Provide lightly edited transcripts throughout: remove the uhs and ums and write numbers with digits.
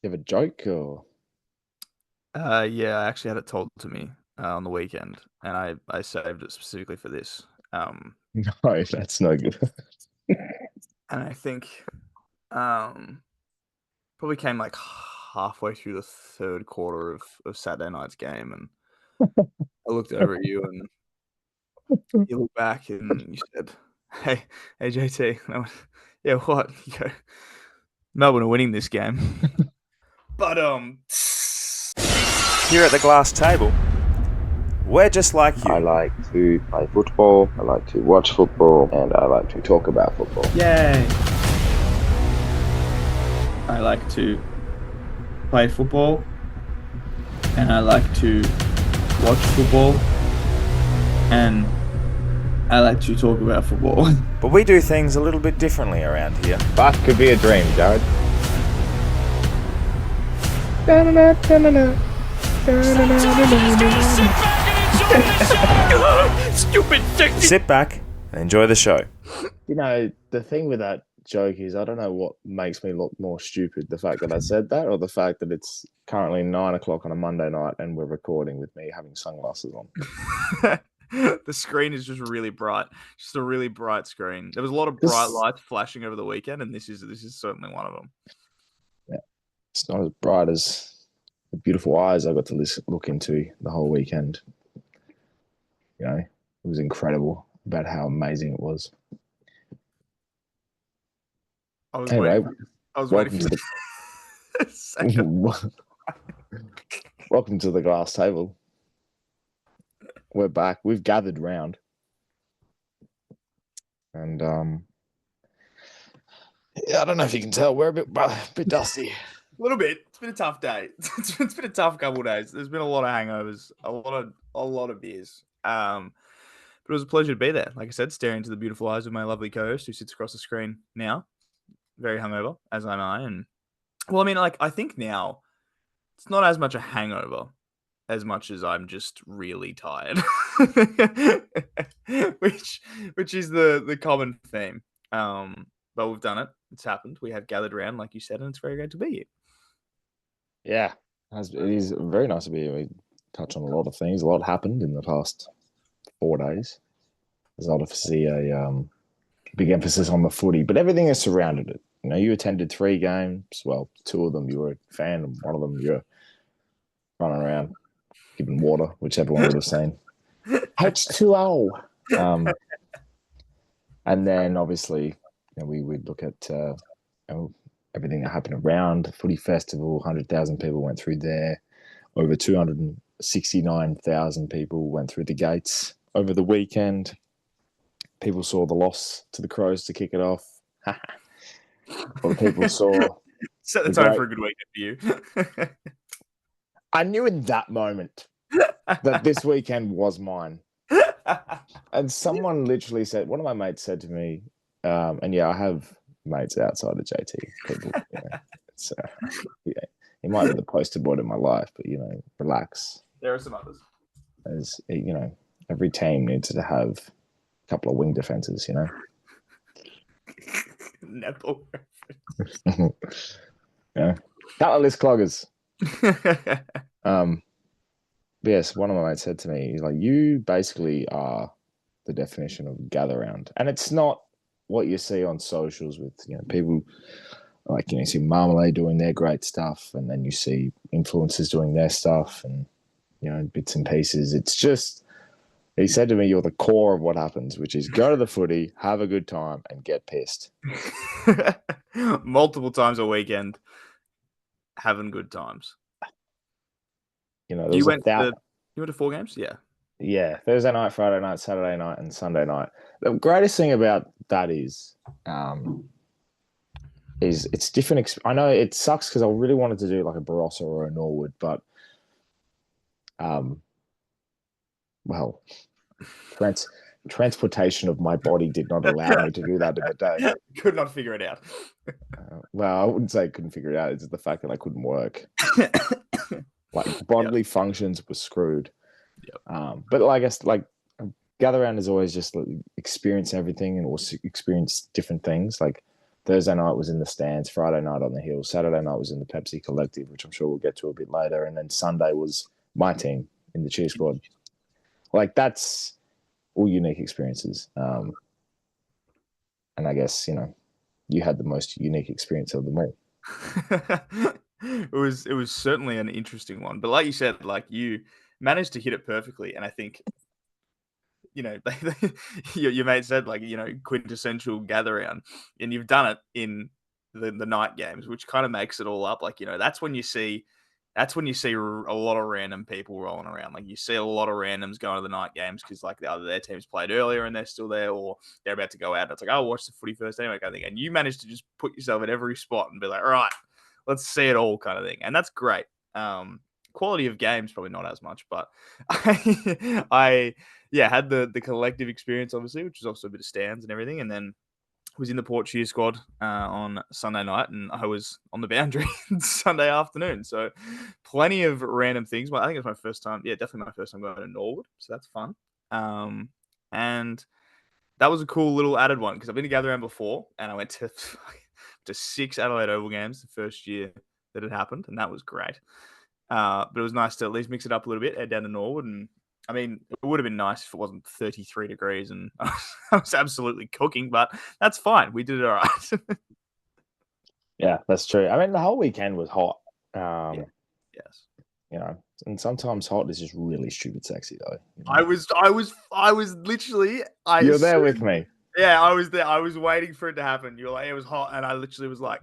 You have a joke or Yeah, I actually had it told to me on the weekend, and I saved it specifically for this. Um, no? That's no good. and I think um, probably came like halfway through the third quarter of Saturday night's game, and I looked over at you, and you looked back, and you said, "Hey, JT," and I went, "Yeah, what?" You go, "Melbourne are winning this game," but Here at the glass table, we're just like I you. like to play football, I like to watch football, and I like to talk about football. Yay! I like to play football and I like to watch football and I like to talk about football. But we do things a little bit differently around here. Life could be a dream, Jared. stupid sexy. Sit back and enjoy the show. The thing with that joke is I don't know what makes me look more stupid, the fact that I said that or the fact that it's currently 9 o'clock on a Monday night and we're recording with me having sunglasses on. The screen is just really bright. Just a really bright screen. There was a lot of bright lights flashing over the weekend, and this is certainly one of them. Yeah, it's not as bright as the beautiful eyes I got to look into the whole weekend. It was incredible about how amazing it was. I was Anyway, waiting. I was waiting for the second. Welcome to the glass table. We're back. We've gathered round. And I don't know if you can tell, we're a bit dusty. A little bit. It's been a tough day. It's been a tough couple of days. There's been a lot of hangovers, a lot of beers. But it was a pleasure to be there. Like I said, staring into the beautiful eyes of my lovely co-host who sits across the screen now, very hungover, as am I. And well, I mean, like I think now it's not as much a hangover as much as I'm just really tired, which is the common theme. But we've done it. It's happened. We have gathered around, like you said, and it's very great to be here. Yeah, it is very nice to be here. We touch on a lot of things. A lot happened in the past 4 days. There's obviously a big emphasis on the footy, but everything has surrounded it. You attended 3 games. Well, 2 of them you were a fan, and 1 of them you're running around giving water, which everyone would have seen. H2O. And then obviously we would look at everything that happened around the footy festival. 100,000 people went through there. Over 269,000 people went through the gates over the weekend. People saw the loss to the Crows to kick it off. Or people saw... Set the tone for a good weekend for you. I knew in that moment that this weekend was mine. And someone literally said, one of my mates said to me, and yeah, I have mates outside of JT. People, so he might be the poster boy in my life, but relax. There are some others. As every team needs to have a couple of wing defenses. Netball. Yeah, colourless cloggers. Yes, one of my mates said to me, he's like, you basically are the definition of gather round. And it's not what you see on socials with, people like, you see Marmalade doing their great stuff, and then you see influencers doing their stuff and, bits and pieces. It's just, he said to me, you're the core of what happens, which is go to the footy, have a good time, and get pissed. Multiple times a weekend, having good times. You went to 4 games? Yeah. Yeah, Thursday night, Friday night, Saturday night, and Sunday night. The greatest thing about that is it's different. I know it sucks because I really wanted to do like a Barossa or a Norwood, but well, transportation of my body did not allow me to do that in the day. Could not figure it out. Well, I wouldn't say I couldn't figure it out. It's just the fact that I couldn't work. Like bodily functions were screwed. Yep. But I guess like gather round is always just like, experience everything and also experience different things. Like Thursday night was in the stands, Friday night on the hill, Saturday night was in the Pepsi Collective, which I'm sure we'll get to a bit later, and then Sunday was my team in the cheer squad. Like, that's all unique experiences. And I guess, you had the most unique experience of them all. It was certainly an interesting one, but like you said, like you managed to hit it perfectly, and I think your mate said like quintessential gather round, and you've done it in the night games, which kind of makes it all up. Like that's when you see a lot of random people rolling around. Like you see a lot of randoms going to the night games because like either their team's played earlier and they're still there, or they're about to go out. And it's like, I'll watch the footy first anyway, kind of thing. And you managed to just put yourself at every spot and be like, all right, let's see it all, kind of thing. And that's great. Quality of games probably not as much, but I had the collective experience obviously, which was also a bit of stands and everything, and then was in the Port cheer squad on Sunday night, and I was on the boundary Sunday afternoon. So plenty of random things. Well, I think it was my first time. Yeah, definitely my first time going to Norwood. So that's fun. And that was a cool little added one because I've been to Gather Round before, and I went to 6 Adelaide Oval games the first year that it happened, and that was great. But it was nice to at least mix it up a little bit, head down to Norwood. And I mean, it would have been nice if it wasn't 33 degrees and I was absolutely cooking, but that's fine. We did it all right. Yeah, that's true. I mean, the whole weekend was hot. Yes. And sometimes hot is just really stupid sexy, though. I was literally. You're there with me. Yeah, I was there. I was waiting for it to happen. You were like, it was hot, and I literally was like,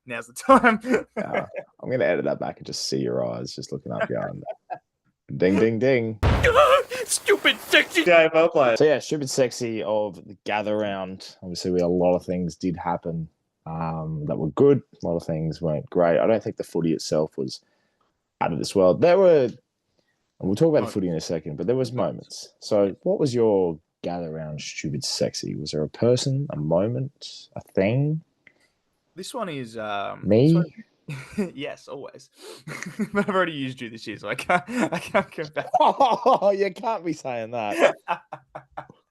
now's the time. I'm going to edit that back and just see your eyes just looking up, going, ding, ding, ding. Stupid sexy AFL player. So, yeah, stupid sexy of the gather round. Obviously, a lot of things did happen that were good. A lot of things weren't great. I don't think the footy itself was out of this world. There were, and we'll talk about the footy in a second, but there was moments. So what was your gather round stupid sexy? Was there a person, a moment, a thing? This one is me. Yes, always. But I've already used you this year, so I can't go back. Oh, you can't be saying that.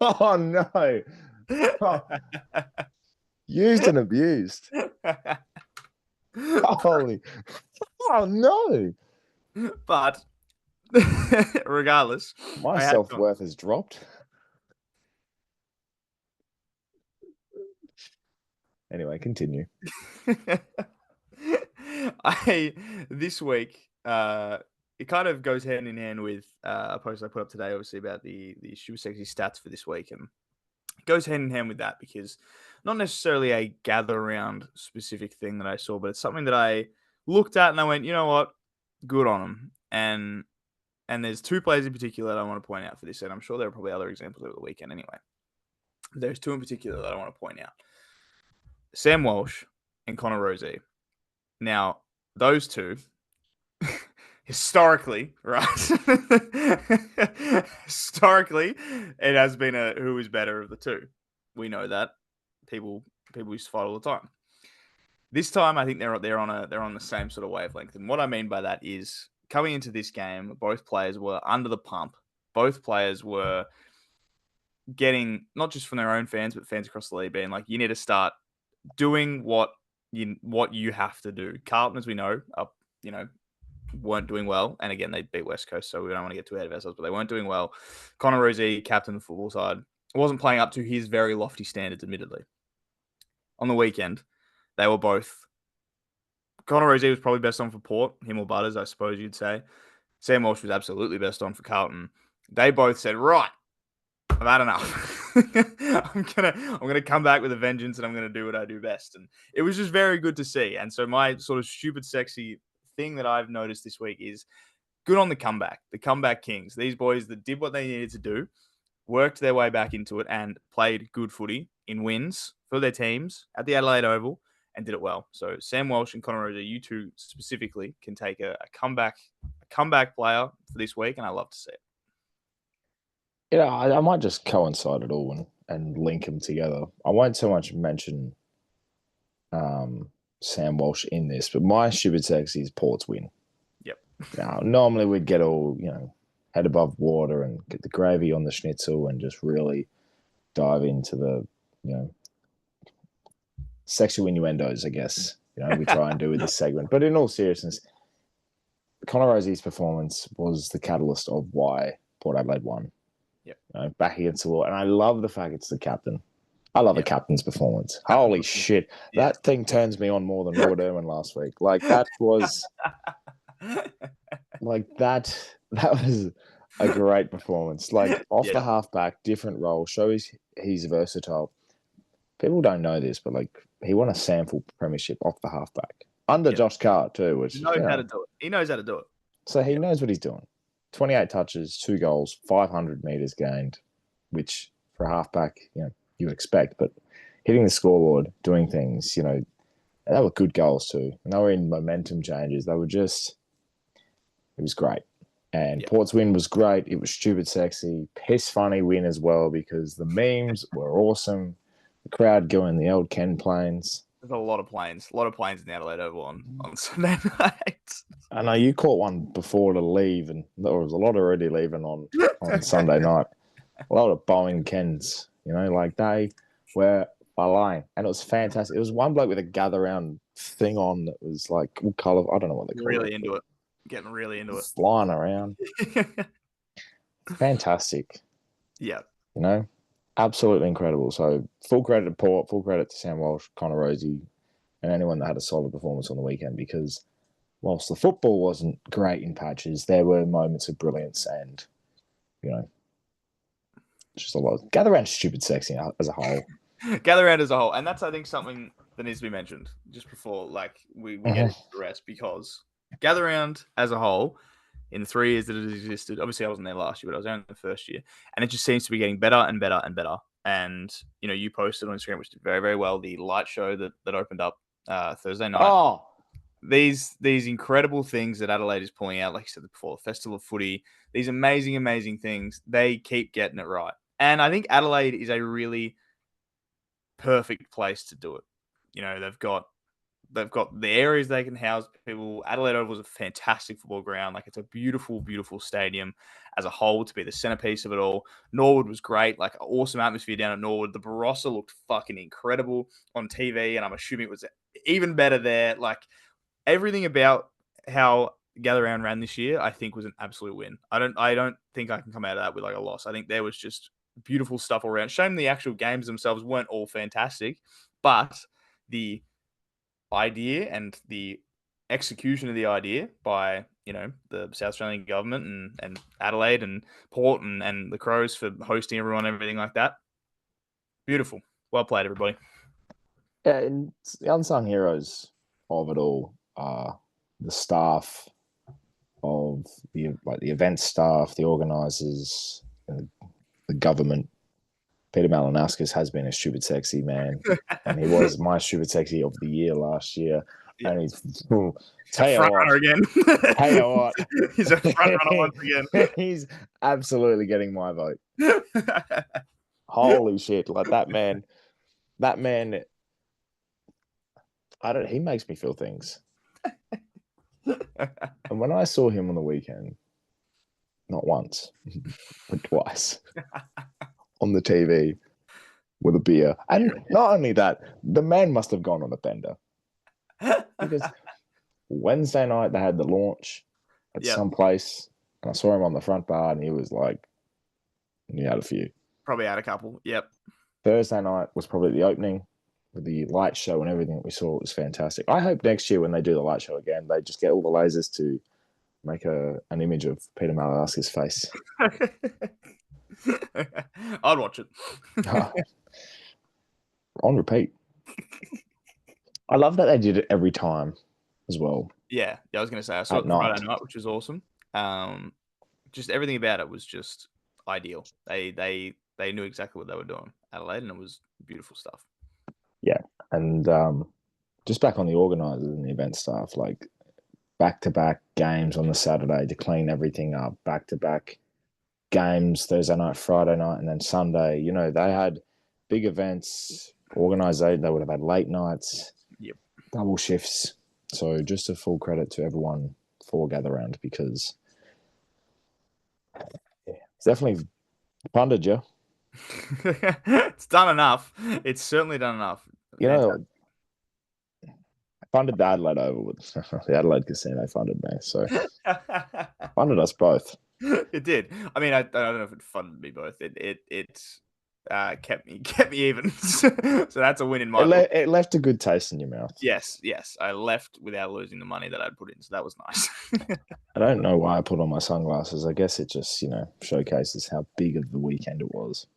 Oh no. Oh. Used and abused. Holy. Oh no. But regardless, my self-worth has dropped. Anyway, continue. This week, it kind of goes hand in hand with a post I put up today, obviously, about the super sexy stats for this week, and it goes hand in hand with that because not necessarily a gather round specific thing that I saw, but it's something that I looked at and I went, you know what, good on them. And there's 2 players in particular that I want to point out for this, and I'm sure there are probably other examples over the weekend anyway. There's 2 in particular that I want to point out. Sam Walsh and Connor Rozee. Now, those 2, historically, right? Historically, it has been a who is better of the 2. We know that. People used to fight all the time. This time, I think they're on the same sort of wavelength. And what I mean by that is coming into this game, both players were under the pump. Both players were getting, not just from their own fans, but fans across the league, being like, you need to start doing what you have to do. Carlton, as we know, weren't doing well. And again, they beat West Coast, so we don't want to get too ahead of ourselves, but they weren't doing well. Connor Rozee, captain of the football side, wasn't playing up to his very lofty standards, admittedly. On the weekend, they were both. Connor Rozee was probably best on for Port, him or Butters, I suppose you'd say. Sam Walsh was absolutely best on for Carlton. They both said, right, I've had enough. I'm gonna come back with a vengeance, and I'm gonna do what I do best. And it was just very good to see. And so my sort of stupid sexy thing that I've noticed this week is good on the comeback kings. These boys that did what they needed to do, worked their way back into it, and played good footy in wins for their teams at the Adelaide Oval, and did it well. So Sam Walsh and Connor Rozee, you 2 specifically, can take a comeback player for this week, and I love to see it. I might just coincide it all and link them together. I won't so much mention Sam Walsh in this, but my stupid sexy is Port's win. Yep. Now, normally we'd get all, head above water and get the gravy on the schnitzel and just really dive into the, sexual innuendos, I guess, we try and do with this segment. But in all seriousness, Connor Rosie's performance was the catalyst of why Port Adelaide won. Yep. Back against the wall. And I love the fact it's the captain. I love a captain's performance. Holy shit. Yeah. That thing turns me on more than Robert Irwin last week. Like, that was... like, that was a great performance. Like, off the halfback, different role, shows he's versatile. People don't know this, but, like, he won a sample premiership off the halfback. Under Josh Carr, too. Which, he knows how to do it. He knows how to do it. So he knows what he's doing. 28 touches, 2 goals, 500 metres gained, which for a halfback, you would expect. But hitting the scoreboard, doing things, they were good goals too. And they were in momentum changes. They were just, it was great. And Port's win was great. It was stupid sexy, piss funny win as well because the memes were awesome. The crowd going the old Ken planes. There's a lot of planes in the Adelaide Oval on Sunday night. I know you caught one before to leave, and there was a lot already leaving on Sunday night. A lot of Boeing Kens, like they were flying, and it was fantastic. It was one bloke with a gather round thing on that was like what color? I don't know what they call it. Really into it, getting really into it, flying around. Fantastic. Yeah. Absolutely incredible. So full credit to Port, full credit to Sam Walsh, Connor Rosie, and anyone that had a solid performance on the weekend because whilst the football wasn't great in patches, there were moments of brilliance and, just a lot. Gather around stupid sexy as a whole. Gather around as a whole. And that's, I think, something that needs to be mentioned just before we get into the rest because gather around as a whole in the 3 years that it existed. Obviously, I wasn't there last year, but I was there in the first year. And it just seems to be getting better and better and better. And, you posted on Instagram, which did very, very well, the light show that opened up Thursday night. Oh, these incredible things that Adelaide is pulling out, like you said before, the Festival of Footy, these amazing, amazing things, they keep getting it right. And I think Adelaide is a really perfect place to do it. They've got the areas they can house people. Adelaide Oval is a fantastic football ground. Like, it's a beautiful, beautiful stadium as a whole to be the centerpiece of it all. Norwood was great. Like, awesome atmosphere down at Norwood. The Barossa looked fucking incredible on TV, and I'm assuming it was even better there. Like, everything about how Gather Round ran this year, I think, was an absolute win. I don't think I can come out of that with like a loss. I think there was just beautiful stuff all around. Shame the actual games themselves weren't all fantastic, but the idea and the execution of the idea by the South Australian government and Adelaide and Port and the Crows for hosting everyone, everything like that. Beautiful. Well played, everybody. Yeah, and the unsung heroes of it all are the staff of the event staff, the organisers, and the government. Peter Malinauskas has been a stupid sexy man, and he was my stupid sexy of the year last year. Yeah. And he's front runner again. Tell you what, he's a front runner once again. He's absolutely getting my vote. Holy shit! Like that man. He makes me feel things. And when I saw him on the weekend, not once, but twice, on the TV with a beer. And not only that, the man must have gone on a bender. Because Wednesday night they had the launch at some place, and I saw him on the front bar, and he was like, he had a few. Probably had a couple, yep. Thursday night was probably the opening with the light show and everything that we saw. It was fantastic. I hope next year when they do the light show again, they just get all the lasers to make an image of Peter Malinauskas' face. I'd watch it. On repeat. I love that they did it every time as well. Yeah, I was going to say, I saw it Friday night, which was awesome. Just everything about it was just ideal. They knew exactly what they were doing, Adelaide, and it was beautiful stuff. Yeah, and just back on the organisers and the event staff, like back-to-back games on the Saturday to clean everything up, back-to-back games Thursday night, Friday night, and then Sunday. They had big events organised. They would have had late nights, double shifts. So just a full credit to everyone for Gather Round because it's definitely funded you. It's done enough. It's certainly done enough. funded the Adelaide Oval with the Adelaide Casino funded me, so funded us both. It did. I mean, I don't know if it funded me both. It kept me even. So that's a win in my book. It left a good taste in your mouth. Yes. I left without losing the money that I'd put in, so that was nice. I don't know why I put on my sunglasses. I guess it just, showcases how big of the weekend it was.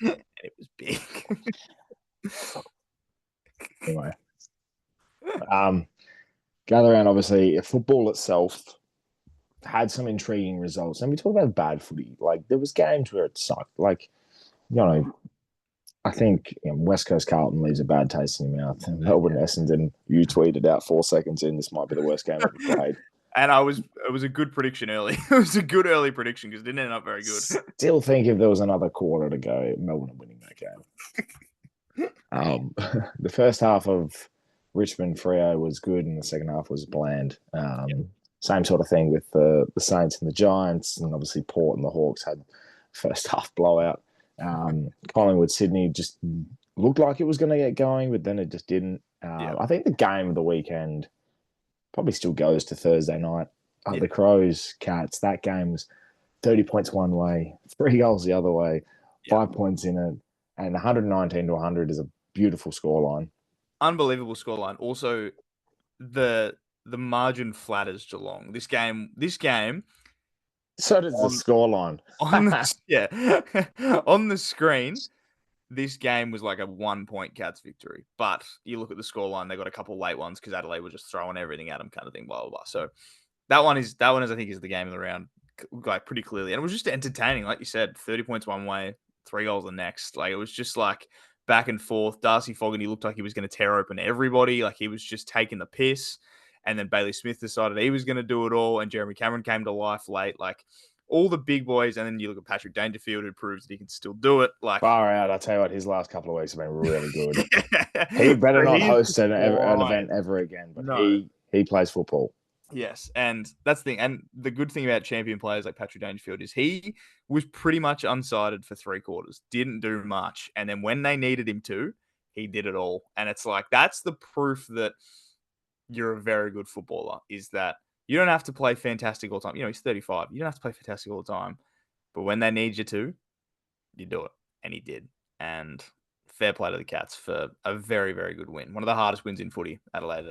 And it was big. Anyway, gather around. Obviously, football itself had some intriguing results, and we talk about bad footy. Like there was games where it sucked. Like I think West Coast Carlton leaves a bad taste in your mouth. And Melbourne Essendon, you tweeted out 4 seconds in, this might be the worst game ever played. And it was a good prediction early. It was a good early prediction because it didn't end up very good. Still think if there was another quarter to go, Melbourne are winning that game. The first half of Richmond Freo was good, and the second half was bland. Same sort of thing with the Saints and the Giants, and obviously Port and the Hawks had first half blowout. Collingwood Sydney just looked like it was going to get going, but then it just didn't. I think the game of the weekend probably still goes to Thursday night. The Crows Cats, that game was 30 points one way, 3 goals the other way, 5 points in it, and 119 to 100 is a beautiful scoreline. Unbelievable scoreline. Also, the margin flatters Geelong. This game. So does the scoreline. On the screen, this game was like a 1 point Cats victory. But you look at the scoreline, they got a couple late ones because Adelaide were just throwing everything at them, kind of thing, blah blah blah. So that one is I think is the game of the round, like pretty clearly, and it was just entertaining, like you said. 30 points one way, 3 goals the next. Like it was just like back and forth. Darcy Fogarty looked like he was going to tear open everybody. Like he was just taking the piss. And then Bailey Smith decided he was going to do it all, and Jeremy Cameron came to life late. Like all the big boys, and then you look at Patrick Dangerfield, who proves that he can still do it. Like far out, I tell you what, his last couple of weeks have been really good. He better not host an event ever again, but he plays football. Yes, and that's the thing. And the good thing about champion players like Patrick Dangerfield is he was pretty much unsighted for 3 quarters, didn't do much, and then when they needed him to, he did it all. And it's like that's the proof that you're a very good footballer, is that you don't have to play fantastic all the time. He's 35. You don't have to play fantastic all the time. But when they need you to, you do it. And he did. And fair play to the Cats for a very, very good win. One of the hardest wins in footy, Adelaide.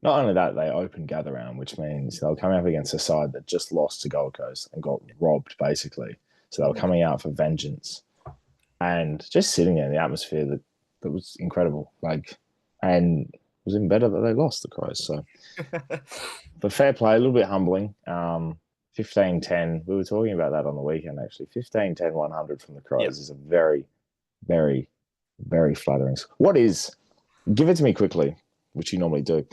Not only that, they opened gather round, which means they'll come up against a side that just lost to Gold Coast and got robbed, basically. So they were coming out for vengeance. And just sitting there in the atmosphere that was incredible. And it was even better that they lost, the Crows. So, but fair play, a little bit humbling. 15-10. We were talking about that on the weekend, actually. 15-10, 100 from the Crows is a very, very, very flattering. What is, give it to me quickly, which you normally do.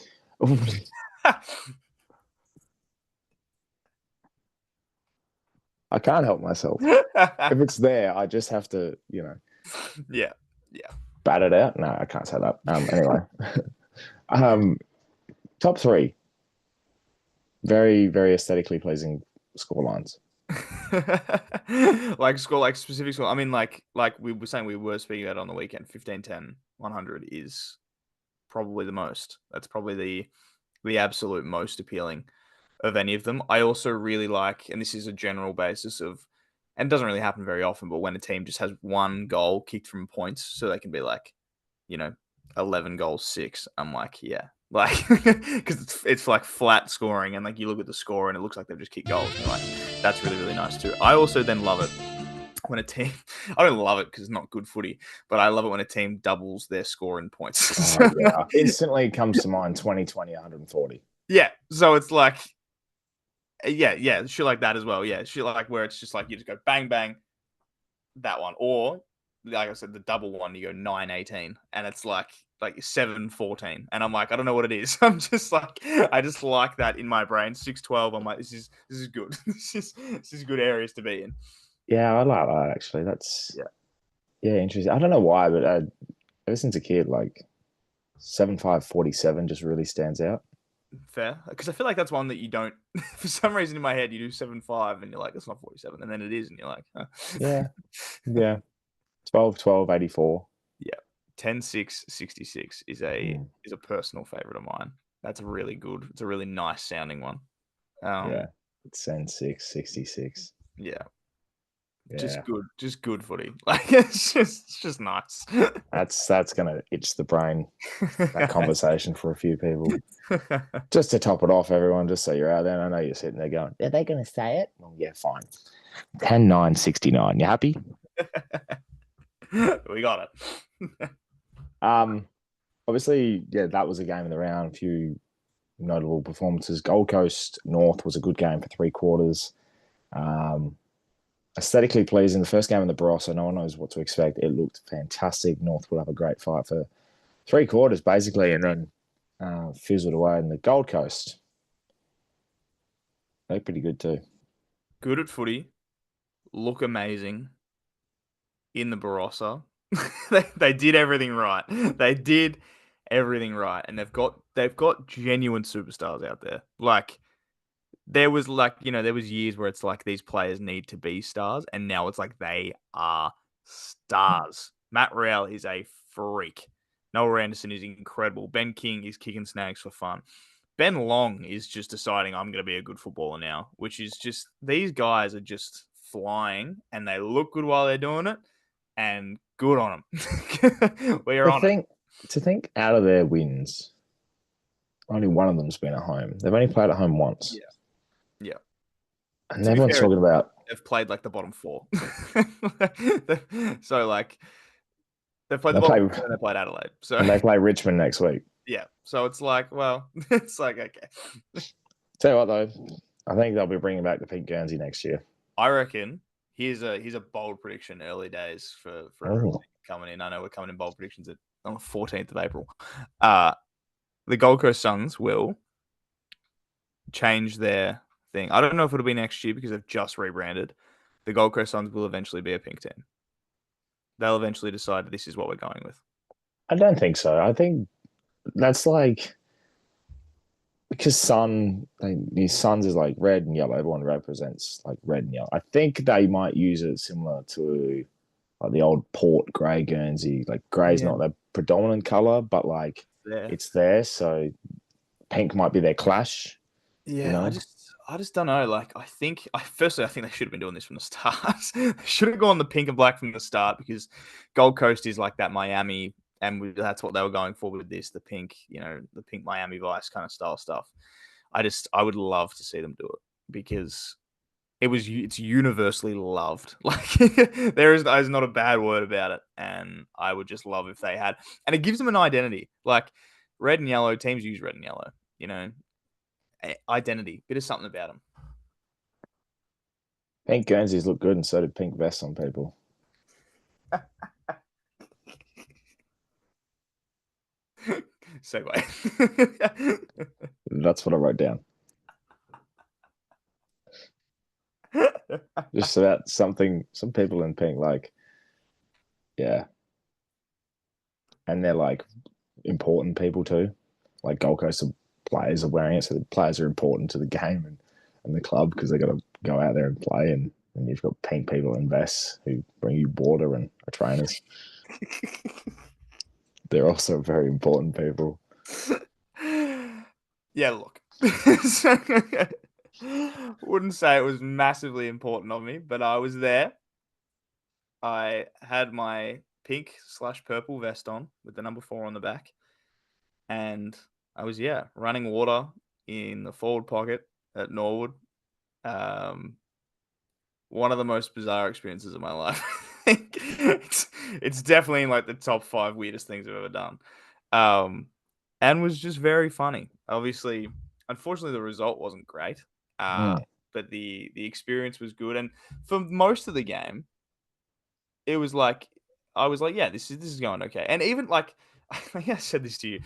I can't help myself. If it's there, I just have to, Yeah. bat it out. No, I can't say that. Anyway. Top 3. Very, very aesthetically pleasing score lines. Like specific score. I mean, like we were saying, we were speaking about on the weekend. 15-10, 100 is probably the most. That's probably the absolute most appealing of any of them. I also really like, and this is a general basis of, and it doesn't really happen very often, but when a team just has 1 goal kicked from points, so they can be like, 11 goals, 6. I'm like, yeah. Like, because it's like flat scoring, and like you look at the score and it looks like they've just kicked goals. And you're like, that's really, really nice too. I also then love it when a team, I don't love it because it's not good footy, but I love it when a team doubles their score in points. Instantly comes to mind 2020, 140. Yeah. So it's like, yeah, shit like that as well. Yeah. Shit like where it's just like you just go bang, bang, that one. Or, like I said, the double one, you go 9-18, and it's like 7-14, and I'm like, I don't know what it is. I'm just like, I just like that in my brain. 6-12. I'm like, this is good. this is good areas to be in. Yeah, I like that actually. That's interesting. I don't know why, but ever since a kid, 7-5-47 just really stands out. Fair, because I feel like that's one that you don't. For some reason in my head, you do 7-5, and you're like, it's not 47, and then it is, and you're like, huh. Yeah. 12-12, 84. Yeah. 10-6-66 is a personal favorite of mine. That's really good. It's a really nice sounding one. Yeah, it's 10-6-66. Yeah. Yeah, Just good footy. Like it's just nice. that's gonna itch the brain. That conversation for a few people. Just to top it off, everyone, just so you're out there. I know you're sitting there going, "Are they going to say it?" Well, yeah, fine. 10-9-69. You happy? We got it. Obviously, yeah, that was a game of the round. A few notable performances. Gold Coast North was a good game for 3/4. Aesthetically pleasing. The first game in the Barossa, no one knows what to expect. It looked fantastic. North will have a great fight for 3/4, basically, and then fizzled away. In the Gold Coast, they're pretty good too. Good at footy. Look amazing. In the Barossa. They did everything right. They did everything right. And they've got genuine superstars out there. Like there was there was years where it's like these players need to be stars, and now it's like they are stars. Matt Rowell is a freak. Noah Anderson is incredible. Ben King is kicking snags for fun. Ben Long is just deciding I'm going to be a good footballer now, which is just these guys are just flying and they look good while they're doing it, and good on them. We're on it. To think out of their wins, only one of them's been at home. They've only played at home once. Yeah. And everyone's talking about they've played like the bottom four. So like they've played the They bottom play- four and they played Adelaide. So and they play Richmond next week. yeah. So it's like, well, it's like okay. Tell you what though, I think they'll be bringing back the pink Guernsey next year. I reckon here's a bold prediction. Early days for coming in. I know we're coming in bold predictions on the 14th of April. The Gold Coast Suns will change their thing. I don't know if it'll be next year because they've just rebranded. The Gold Coast Suns will eventually be a pink team. They'll eventually decide this is what we're going with. I don't think so. I think that's like because the Suns is like red and yellow. Everyone represents like red and yellow. I think they might use it similar to like the old Port grey Guernsey. Like grey's not their predominant color, but like it's there. So pink might be their clash. Yeah, you know? I just don't know. Like, I think they should have been doing this from the start. They should have gone the pink and black from the start because Gold Coast is like that Miami, and that's what they were going for with this, the pink, the pink Miami Vice kind of style stuff. I would love to see them do it because it's universally loved. Like, there's not a bad word about it, and I would just love if they had, and it gives them an identity. Like, red and yellow teams use red and yellow, identity, bit of something about them. Pink Guernseys look good, and so did pink vests on people. Segue. That's what I wrote down. Just about something. Some people in pink, like, yeah, and they're like important people too. Like Gold Coast players are wearing it, so the players are important to the game and the club because they got to go out there and play. And you've got pink people in vests who bring you water and are trainers. They're also very important people. Yeah, look. Wouldn't say it was massively important of me, but I was there. I had my pink/purple vest on with the number 4 on the back. And I was, running water in the forward pocket at Norwood. One of the most bizarre experiences of my life. It's definitely in like the top 5 weirdest things I've ever done. And was just very funny. Obviously, unfortunately, the result wasn't great. But the experience was good. And for most of the game, it was like, I was like, yeah, this is going okay. And even like, I think I said this to you,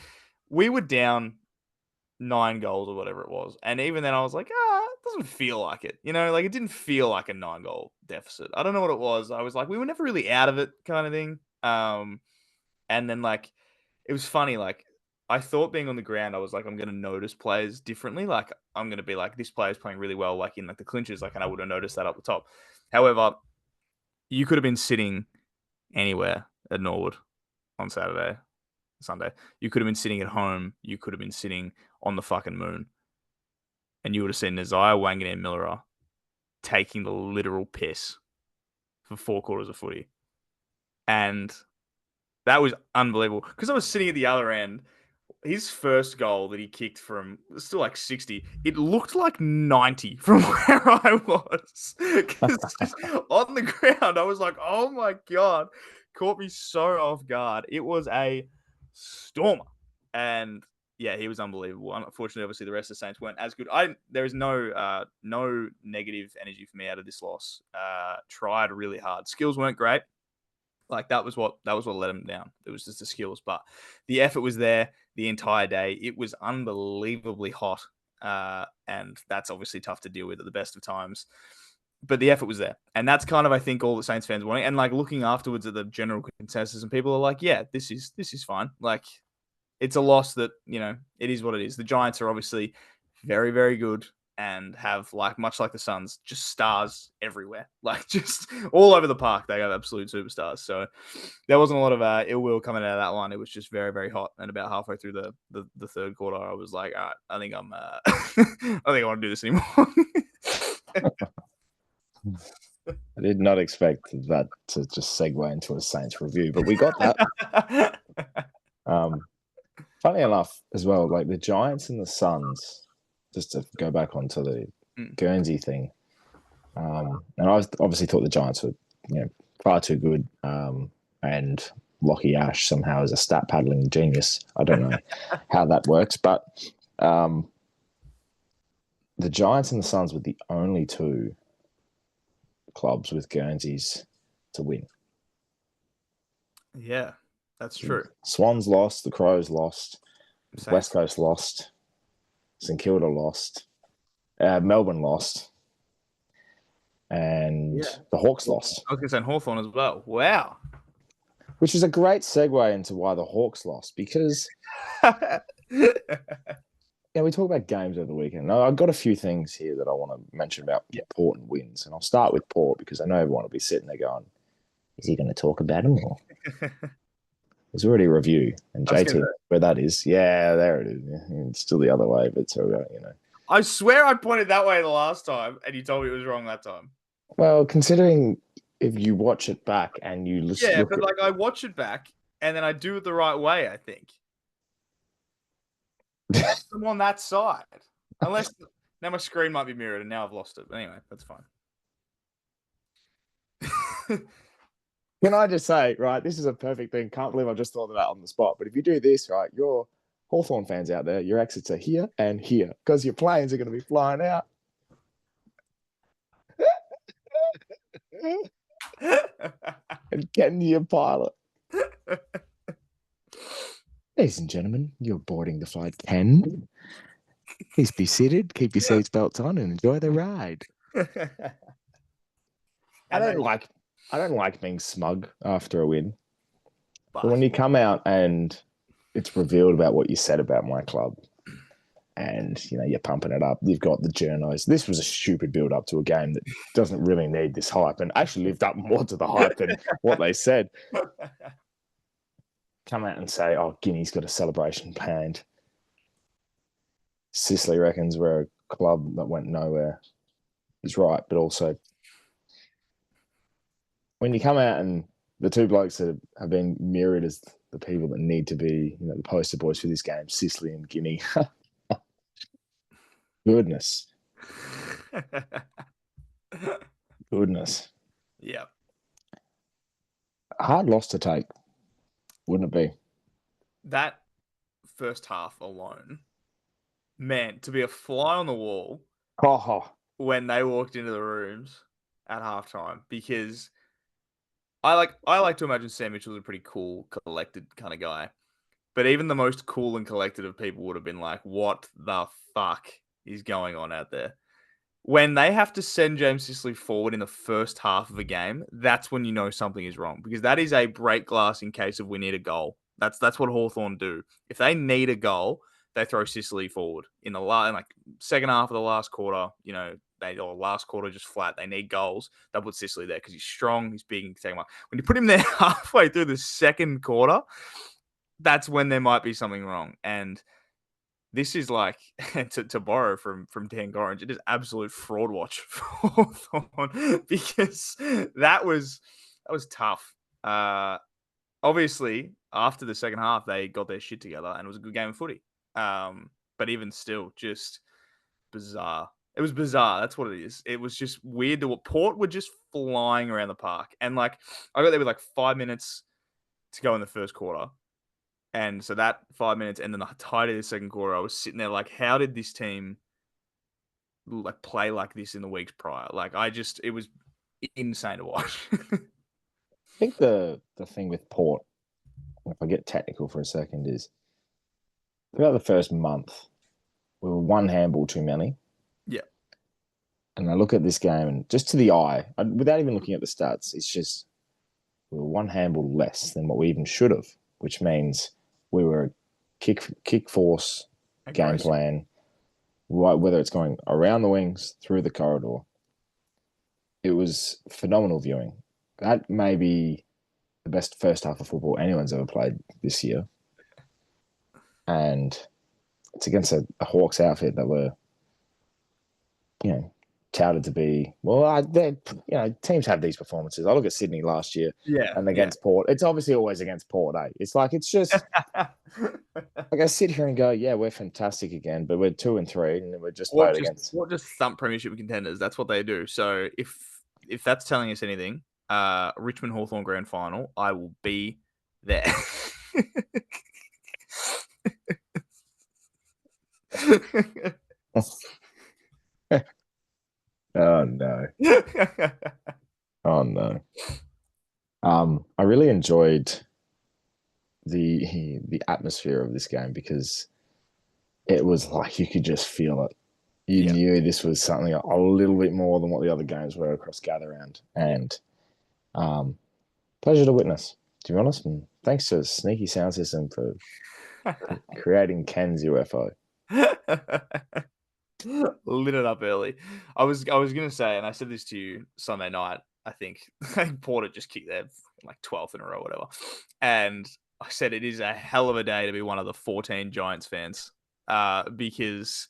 we were down 9 goals or whatever it was. And even then I was like, it doesn't feel like it. Like it didn't feel like a 9-goal deficit. I don't know what it was. I was like, we were never really out of it kind of thing. And then like, it was funny. Like I thought being on the ground, I was like, I'm going to notice players differently. Like I'm going to be like, this player's playing really well, like in like the clinches, like, and I would have noticed that up the top. However, you could have been sitting anywhere at Norwood on Sunday. You could have been sitting at home. You could have been sitting on the fucking moon. And you would have seen Nazaya Wanganeen-Miller taking the literal piss for 4 quarters of footy. And that was unbelievable. Because I was sitting at the other end. His first goal that he kicked from still like 60, it looked like 90 from where I was. Because just on the ground, I was like, oh my God. Caught me so off guard. It was a stormer. And yeah, he was unbelievable. Unfortunately, obviously, the rest of the Saints weren't as good. There is no negative energy for me out of this loss. Tried really hard. Skills weren't great. Like that was what let him down. It was just the skills, but the effort was there the entire day. It was unbelievably hot, and that's obviously tough to deal with at the best of times. But the effort was there, and that's kind of I think all the Saints fans wanting. And like looking afterwards at the general consensus, and people are like, "Yeah, this is fine." Like it's a loss that it is what it is. The Giants are obviously very very good. And have much like the Suns, just stars everywhere, like just all over the park. They have absolute superstars. So there wasn't a lot of ill will coming out of that one. It was just very, very hot. And about halfway through the third quarter, I was like, all right, I think I'm, I think I want to do this anymore. I did not expect that to just segue into a Saints review, but we got that. Funny enough, as well, like the Giants and the Suns. Just to go back onto the Guernsey thing, and I obviously thought the Giants were, far too good, and Lockie Ash somehow is a stat paddling genius. I don't know how that works, but the Giants and the Suns were the only 2 clubs with Guernseys to win. Yeah, that's true. Swans lost, the Crows lost, Saints. West Coast lost. St Kilda lost, Melbourne lost, and the Hawks lost. I was going to say Hawthorn as well. Wow. Which is a great segue into why the Hawks lost, because we talk about games over the weekend. Now, I've got a few things here that I want to mention about important wins, and I'll start with Port because I know everyone will be sitting there going, is he going to talk about them? Or... There's already a review, and JT, where that is, there it is. Yeah, it's still the other way, but so I swear I pointed that way the last time, and you told me it was wrong that time. Well, considering if you watch it back and you listen, but I watch it back, and then I do it the right way. I think I'm on that side, unless now my screen might be mirrored, and now I've lost it. But anyway, that's fine. Can I just say, right, this is a perfect thing. Can't believe I just thought of that on the spot. But if you do this, right, your Hawthorn fans out there, your exits are here and here because your planes are going to be flying out. And getting to your pilot. Ladies and gentlemen, you're boarding the flight 10. Please be seated, keep your seatbelts on, and enjoy the ride. I don't like being smug after a win. But when you come out and it's revealed about what you said about my club and, you're pumping it up, you've got the journos. This was a stupid build-up to a game that doesn't really need this hype and actually lived up more to the hype than what they said. Come out and say, oh, Guinea's got a celebration planned. Sicily reckons we're a club that went nowhere. He's right, but also... when you come out and the 2 blokes that have been mirrored as the people that need to be, the poster boys for this game, Sicily and Guinea. Goodness. Goodness. Yeah. A hard loss to take, wouldn't it be? That first half alone, man, to be a fly on the wall when they walked into the rooms at halftime, because I like to imagine Sam Mitchell's a pretty cool, collected kind of guy. But even the most cool and collected of people would have been like, what the fuck is going on out there? When they have to send James Sicily forward in the first half of a game, that's when you know something is wrong. Because that is a break glass in case of we need a goal. That's what Hawthorn do. If they need a goal, they throw Sicily forward in the second half of the last quarter. last quarter just flat. They need goals. They'll put Sicily there because he's strong, he's big, he can take him up. When you put him there halfway through the second quarter, that's when there might be something wrong. And this is like, to borrow from Dan Gorringe, it is absolute fraud watch for Hawthorn because that was tough. Obviously, after the second half, they got their shit together and it was a good game of footy. But even still, just bizarre. It was bizarre. That's what it is. It was just weird to what Port were just flying around the park. And like, I got there with like 5 minutes to go in the first quarter. And so that 5 minutes and then the entirety of the second quarter, I was sitting there like, how did this team like play like this in the weeks prior? Like, it was insane to watch. I think the thing with Port, if I get technical for a second, is throughout the first month, we were one handball too many. Yeah. And I look at this game and just to the eye, without even looking at the stats, it's just we were one handball less than what we even should have, which means we were a kick force game plan, right? Whether it's going around the wings, through the corridor, it was phenomenal viewing. That may be the best first half of football anyone's ever played this year, and it's against a Hawks outfit that were, touted to be, teams have these performances. I look at Sydney last year, and against Port. It's obviously always against Port, eh? It's like, it's just, like I sit here and go, yeah, we're fantastic again, but we're 2 and 3, and we're just played against. What just thump premiership contenders? That's what they do. So if that's telling us anything, Richmond Hawthorn grand final, I will be there. Oh no. Oh no. I really enjoyed the atmosphere of this game because it was like you could just feel it. You knew this was something a little bit more than what the other games were across Gather Round. And pleasure to witness, to be honest. And thanks to Sneaky Sound System for creating Ken's UFO. Lit it up early. I was gonna say, and I said this to you Sunday night, I think Porter just kicked their like 12th in a row, whatever. And I said it is a hell of a day to be one of the 14 Giants fans, because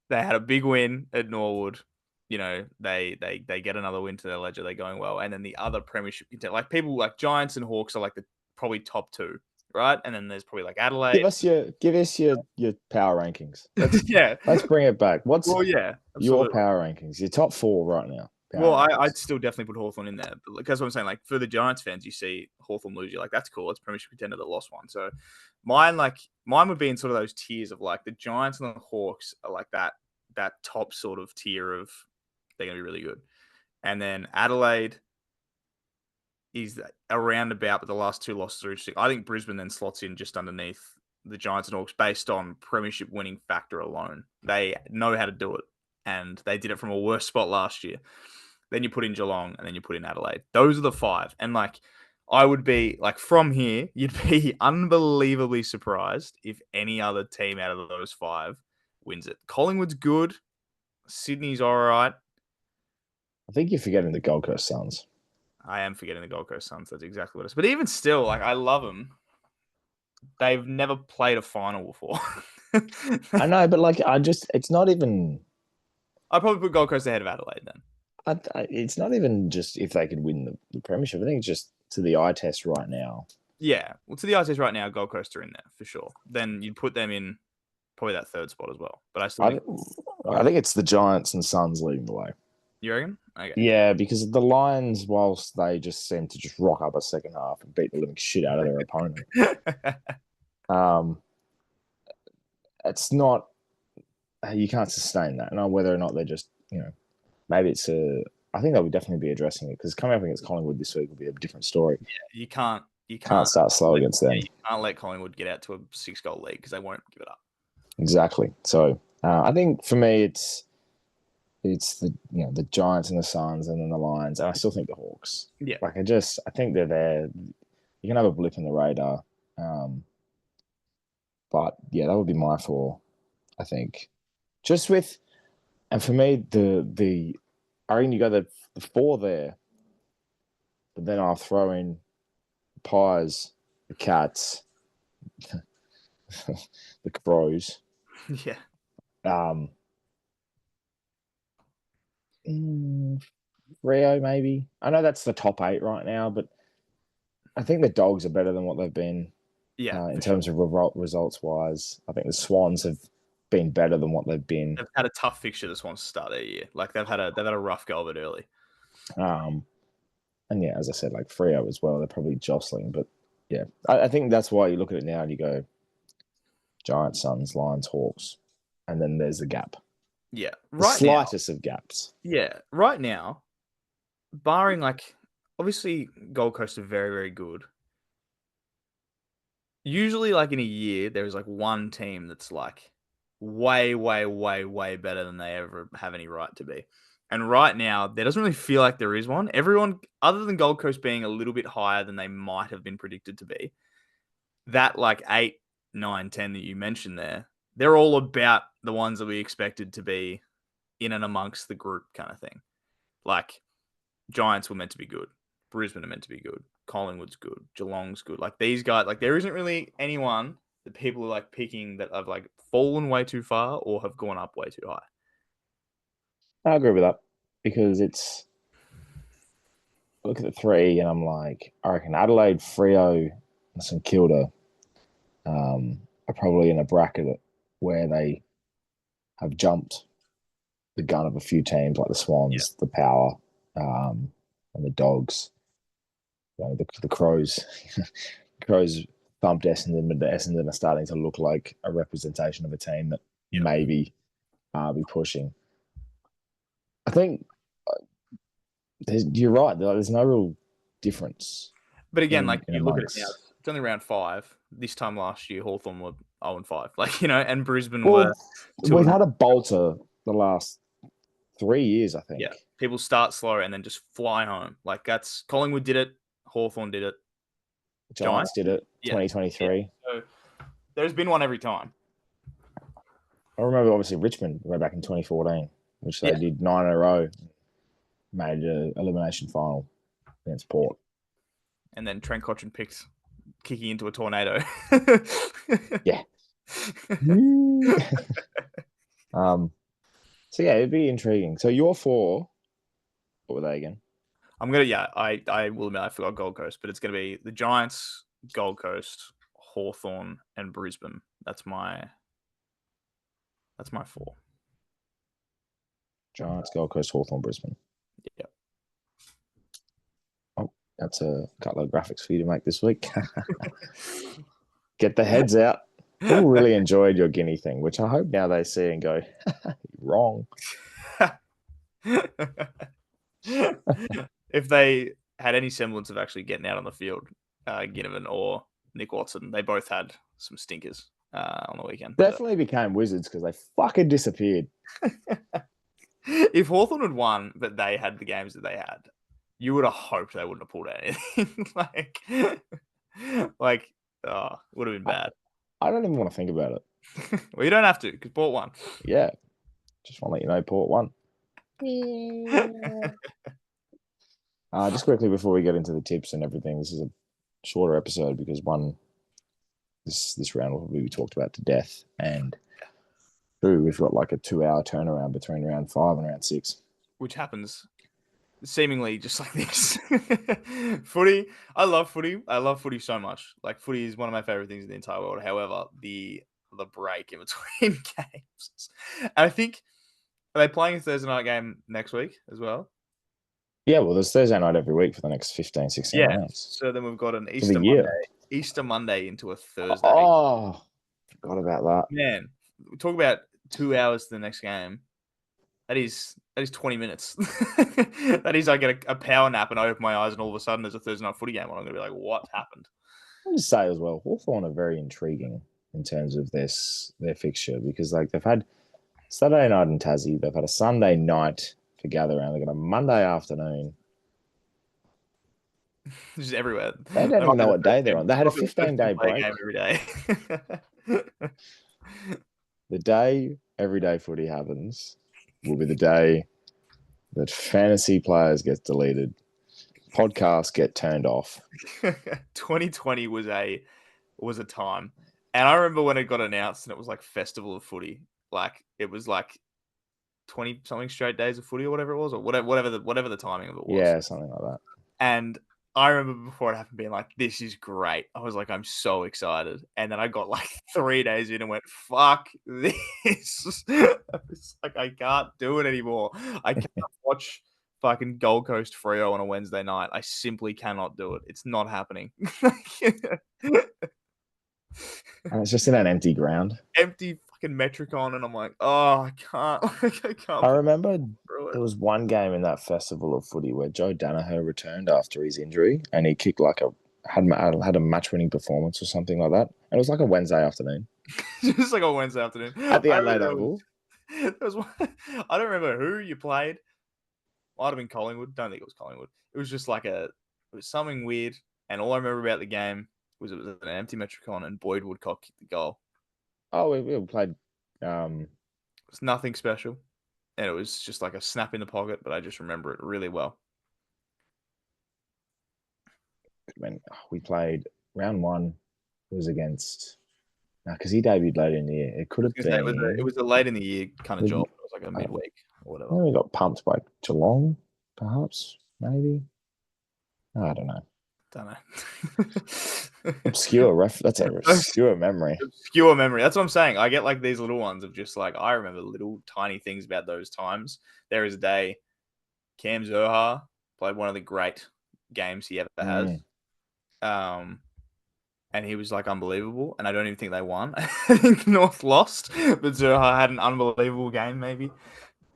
they had a big win at Norwood. They get another win to their ledger. They're going well, and then the other premiership, like people like Giants and Hawks are like the probably top two. Right, and then there's probably like Adelaide. Give us your power rankings. Let's bring it back. What's your power rankings? Your top 4 right now. Well, I'd still definitely put Hawthorn in there, but that's what I'm saying. Like for the Giants fans, you see Hawthorn lose, you're like, that's cool. It's premiership contender that lost one. So mine would be in sort of those tiers of like the Giants and the Hawks are like that top sort of tier of they're gonna be really good, and then Adelaide is around about, but the last 2 losses are interesting. I think Brisbane then slots in just underneath the Giants and Hawks based on premiership winning factor alone. They know how to do it, and they did it from a worse spot last year. Then you put in Geelong, and then you put in Adelaide. Those are the 5. And like, I would be like, from here, you'd be unbelievably surprised if any other team out of those 5 wins it. Collingwood's good. Sydney's all right. I think you're forgetting the Gold Coast Suns. I am forgetting the Gold Coast Suns. That's exactly what it is. But even still, like, I love them. They've never played a final before. I know, but like, it's not even. I'd probably put Gold Coast ahead of Adelaide then. It's not even just if they could win the premiership. I think it's just to the eye test right now. Yeah. Well, to the eye test right now, Gold Coast are in there for sure. Then you'd put them in probably that 3rd spot as well. But I think it's the Giants and Suns leading the way. You reckon? Okay. Yeah, because the Lions, whilst they just seem to just rock up a second half and beat the living shit out of their opponent, it's not. You can't sustain that. And whether or not they're just, maybe it's a. I think they'll definitely be addressing it because coming up against Collingwood this week will be a different story. Yeah, you can't start slow against them. You can't let Collingwood get out to a 6-goal lead because they won't give it up. Exactly. So I think for me, it's the Giants and the Suns and then the Lions, and I still think the Hawks. Yeah. Like I think they're there. You can have a blip in the radar, but yeah, that would be my 4. I think just with And for me, I reckon you go the 4 there, but then I'll throw in Pies, the Cats, the Crows. Yeah. Rio, maybe. I know that's the top 8 right now, but I think the Dogs are better than what they've been Yeah. in for terms sure. of results wise. I think the Swans have been better than what they've been. They've had a tough fixture this one to start their year. Like they've had a rough go of it early. And yeah, as I said, like Freo as well, they're probably jostling. But yeah, I think that's why you look at it now and you go Giants, Suns, Lions, Hawks, and then there's the gap. Yeah. The slightest of gaps. Yeah. Right now, barring like obviously Gold Coast are very, very good. Usually, like in a year, there is like one team that's like way, way, way, way better than they ever have any right to be. And right now, there doesn't really feel like there is one. Everyone, other than Gold Coast being a little bit higher than they might have been predicted to be, that like 8, 9, 10 that you mentioned there, they're all about the ones that we expected to be in and amongst the group kind of thing. Like Giants were meant to be good. Brisbane are meant to be good. Collingwood's good. Geelong's good. Like these guys, like there isn't really anyone that people are like picking that have like fallen way too far or have gone up way too high. I agree with that because it's look at the 3 and I'm like, I reckon Adelaide, Freo, and St Kilda are probably in a bracket where they have jumped the gun of a few teams like the Swans, the Power, and the Dogs. You know, the Crows. Crows thumped Essendon, but the Essendon are starting to look like a representation of a team that maybe be pushing. I think you're right. There's no real difference. But again, like you look at it now, it's only round 5. This time last year, Hawthorn were 0-5. Like, you know, and Brisbane were. We've had a bolter the last 3 years, I think. Yeah, people start slow and then just fly home. Like that's Collingwood did it, Hawthorn did it, Giants did it. 2023. Yeah. So there's been one every time. I remember obviously Richmond way back in 2014, which they did 9 in a row, made an elimination final against Port. And then Trent Cotchin picked kicking into a tornado. Yeah. So yeah, it'd be intriguing. So your 4, what were they again? I will admit I forgot Gold Coast, but it's going to be the Giants, Gold Coast, Hawthorn, and Brisbane. That's my 4. Giants, Gold Coast, Hawthorn, Brisbane. Yeah. Oh, that's a couple of graphics for you to make this week. Get the heads out. People really enjoyed your Guinea thing, which I hope now they see and go, wrong. If they had any semblance of actually getting out on the field, Ginnivan or Nick Watson, they both had some stinkers on the weekend. Definitely became wizards because they fucking disappeared. If Hawthorn had won, but they had the games that they had, you would have hoped they wouldn't have pulled out anything. Would have been bad. I don't even want to think about it. Well, you don't have to because Port won. Yeah. Just want to let you know Port won. Just quickly before we get into the tips and everything, this is a shorter episode because this round will probably be talked about to death, and 2, we've got like a 2-hour turnaround between round 5 and round 6, which happens seemingly just like this. Footy, I love footy. I love footy so much. Like footy is one of my favorite things in the entire world. However, the break in between games, and I think are they playing a Thursday night game next week as well? Yeah, well, there's Thursday night every week for the next 15, 16 rounds. So then we've got an Easter Monday into a Thursday. Oh, forgot about that. Man, we talk about 2 hours to the next game. That is 20 minutes. That is, I get a power nap and I open my eyes and all of a sudden there's a Thursday night footy game and I'm going to be like, what happened? I'll just say as well, Hawthorn are very intriguing in terms of their fixture because like they've had Saturday night in Tassie, they've had a Sunday night to gather around. They've got a Monday afternoon. Just everywhere. They don't even know what day they're on. They had a 15-day break. Every day. The day everyday footy happens will be the day that fantasy players get deleted, podcasts get turned off. 2020 was a time, and I remember when it got announced, and it was like Festival of Footy, like it was like 20 something straight days of footy or whatever it was, or whatever the timing of it was. Yeah, something like that. And I remember before it happened being like, this is great. I was like, I'm so excited. And then I got like 3 days in and went, fuck this. It's like, I can't do it anymore. I can't watch fucking Gold Coast Freo on a Wednesday night. I simply cannot do it. It's not happening. And it's just in an empty ground. Empty fucking Metricon. And I'm like, oh, I can't. I can't. I remember there was one game in that Festival of Footy where Joe Danaher returned after his injury and he kicked like had a match-winning performance or something like that. And it was like a Wednesday afternoon. Just like a Wednesday afternoon. At the Adelaide Oval. There was one, I don't remember who you played. Might have been Collingwood. Don't think it was Collingwood. It was just like it was something weird. And all I remember about the game was it was an empty Metricon and Boyd Woodcock kicked the goal. Oh, we played. It was nothing special. And it was just like a snap in the pocket, but I just remember it really well. When we played round one, it was against. Because he debuted later in the year. It could have been. It was a late in the year kind of job. It was like a midweek or whatever. We got pumped by Geelong, perhaps, maybe. I don't know. Obscure That's an obscure memory. Obscure memory. That's what I'm saying. I get like these little ones of just like, I remember little tiny things about those times. There is a day Cam Zurhaar played one of the great games he ever has. And he was like unbelievable. And I don't even think they won. I think North lost, but Zurhaar had an unbelievable game, maybe.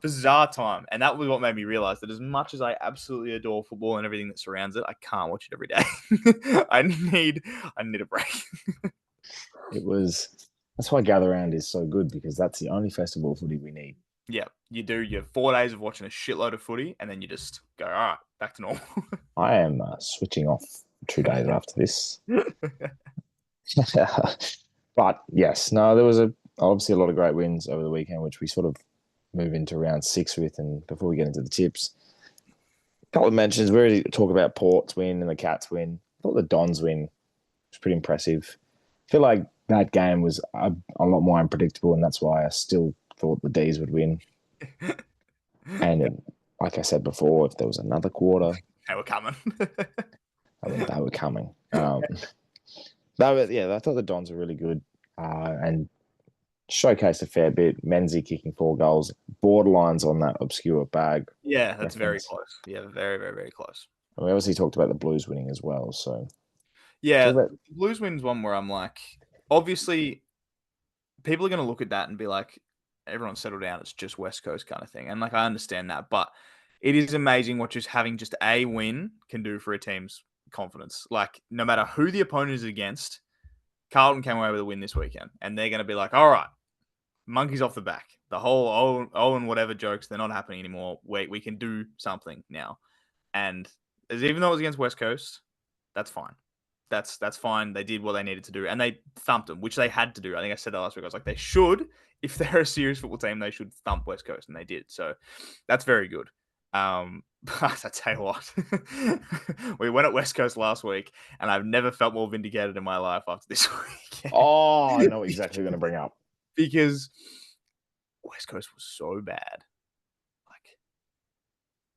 Bizarre time. And that was what made me realize that as much as I absolutely adore football and everything that surrounds it, I can't watch it every day. I need a break. That's why Gather Round is so good, because that's the only festival of footy we need. Yeah, you do your 4 days of watching a shitload of footy, and then you just go, all right, back to normal. I am switching off 2 days after this. But yes, no, there was obviously a lot of great wins over the weekend, which we sort of move into round 6 with. And before we get into the tips, a couple of mentions. We already talk about Port's win and the Cats win. I thought the Dons win was pretty impressive. I feel like that game was a lot more unpredictable, and that's why I still thought the D's would win. And like I said before, if there was another quarter, they were coming. They were coming. I thought the Dons were really good and showcased a fair bit. Menzie kicking 4 goals, borderlines on that obscure bag. Yeah, that's very close. Yeah, very, very, very close. We obviously talked about the Blues winning as well. So yeah, the Blues win's one where I'm like, obviously, people are going to look at that and be like, everyone settle down. It's just West Coast kind of thing. And like, I understand that, but it is amazing what just having just a win can do for a team's confidence. Like, no matter who the opponent is against, Carlton came away with a win this weekend, and they're going to be like, all right, monkeys off the back. The whole oh and whatever jokes, they're not happening anymore. We can do something now. And even though it was against West Coast, that's fine. That's fine. They did what they needed to do, and they thumped them, which they had to do. I think I said that last week. I was like, they should, if they're a serious football team, they should thump West Coast, and they did. So that's very good. But I tell you what, we went at West Coast last week, and I've never felt more vindicated in my life after this week. Oh, I know exactly what you're going to bring up. Because West Coast was so bad. Like,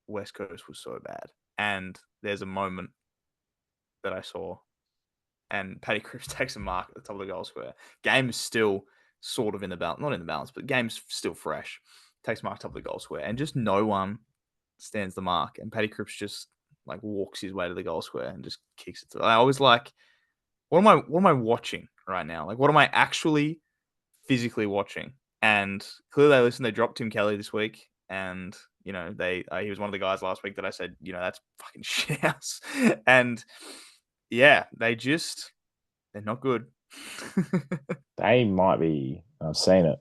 West Coast was so bad. And there's a moment that I saw, and Paddy Cripps takes a mark at the top of the goal square. Game is still sort of in the balance, not in the balance, but game's still fresh. Takes a mark at the top of the goal square, and just no one stands the mark. And Paddy Cripps just like walks his way to the goal square and just kicks it. I was like, what am I watching right now? Like, what am I actually physically watching? And clearly they listened. They dropped Tim Kelly this week, and he was one of the guys last week that I said, that's fucking shit house. And yeah, they're not good. They might be. I've seen it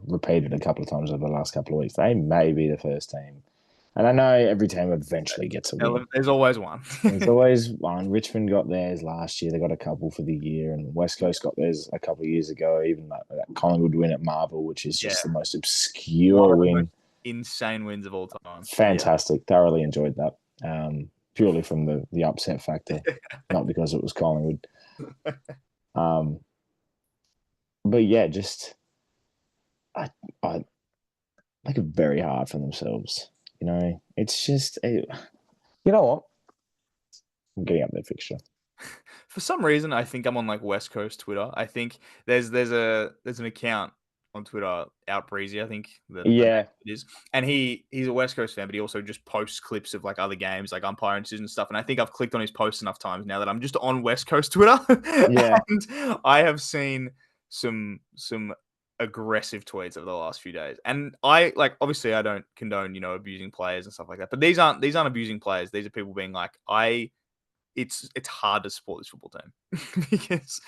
repeated a couple of times over the last couple of weeks. They may be the first team And I know every team eventually gets a win. There's always one. There's always one. Richmond got theirs last year. They got a couple for the year, and West Coast got theirs a couple of years ago. Even that Collingwood win at Marvel, which is just the most obscure win. Insane wins of all time. Fantastic. Yeah. Thoroughly enjoyed that. Purely from the upset factor, not because it was Collingwood. But yeah, just I make it very hard for themselves. You know, it's just you know what? I'm getting up their fixture. For some reason, I think I'm on like West Coast Twitter. I think there's an account on Twitter, Outbreezy, I think the it is, and he's a West Coast fan, but he also just posts clips of like other games, like umpire decisions and stuff. And I think I've clicked on his posts enough times now that I'm just on West Coast Twitter. Yeah, and I have seen some aggressive tweets over the last few days, and I like obviously I don't condone abusing players and stuff like that, but these aren't abusing players. These are people being like it's hard to support this football team because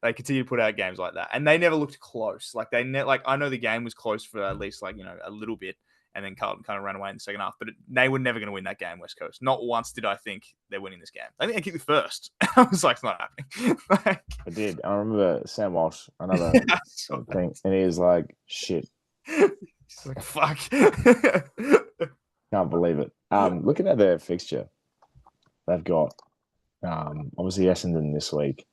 they continue to put out games like that, and they never looked close. Like I know the game was close for at least a little bit, and then Carlton kind of ran away in the second half. But they were never going to win that game, West Coast. Not once did I think they're winning this game. I think they kicked the first. I was like, it's not happening. I did. I remember Sam Walsh, another thing, and he was like, "Shit." He's like, "Fuck." Can't believe it. Looking at their fixture. They've got obviously Essendon this week.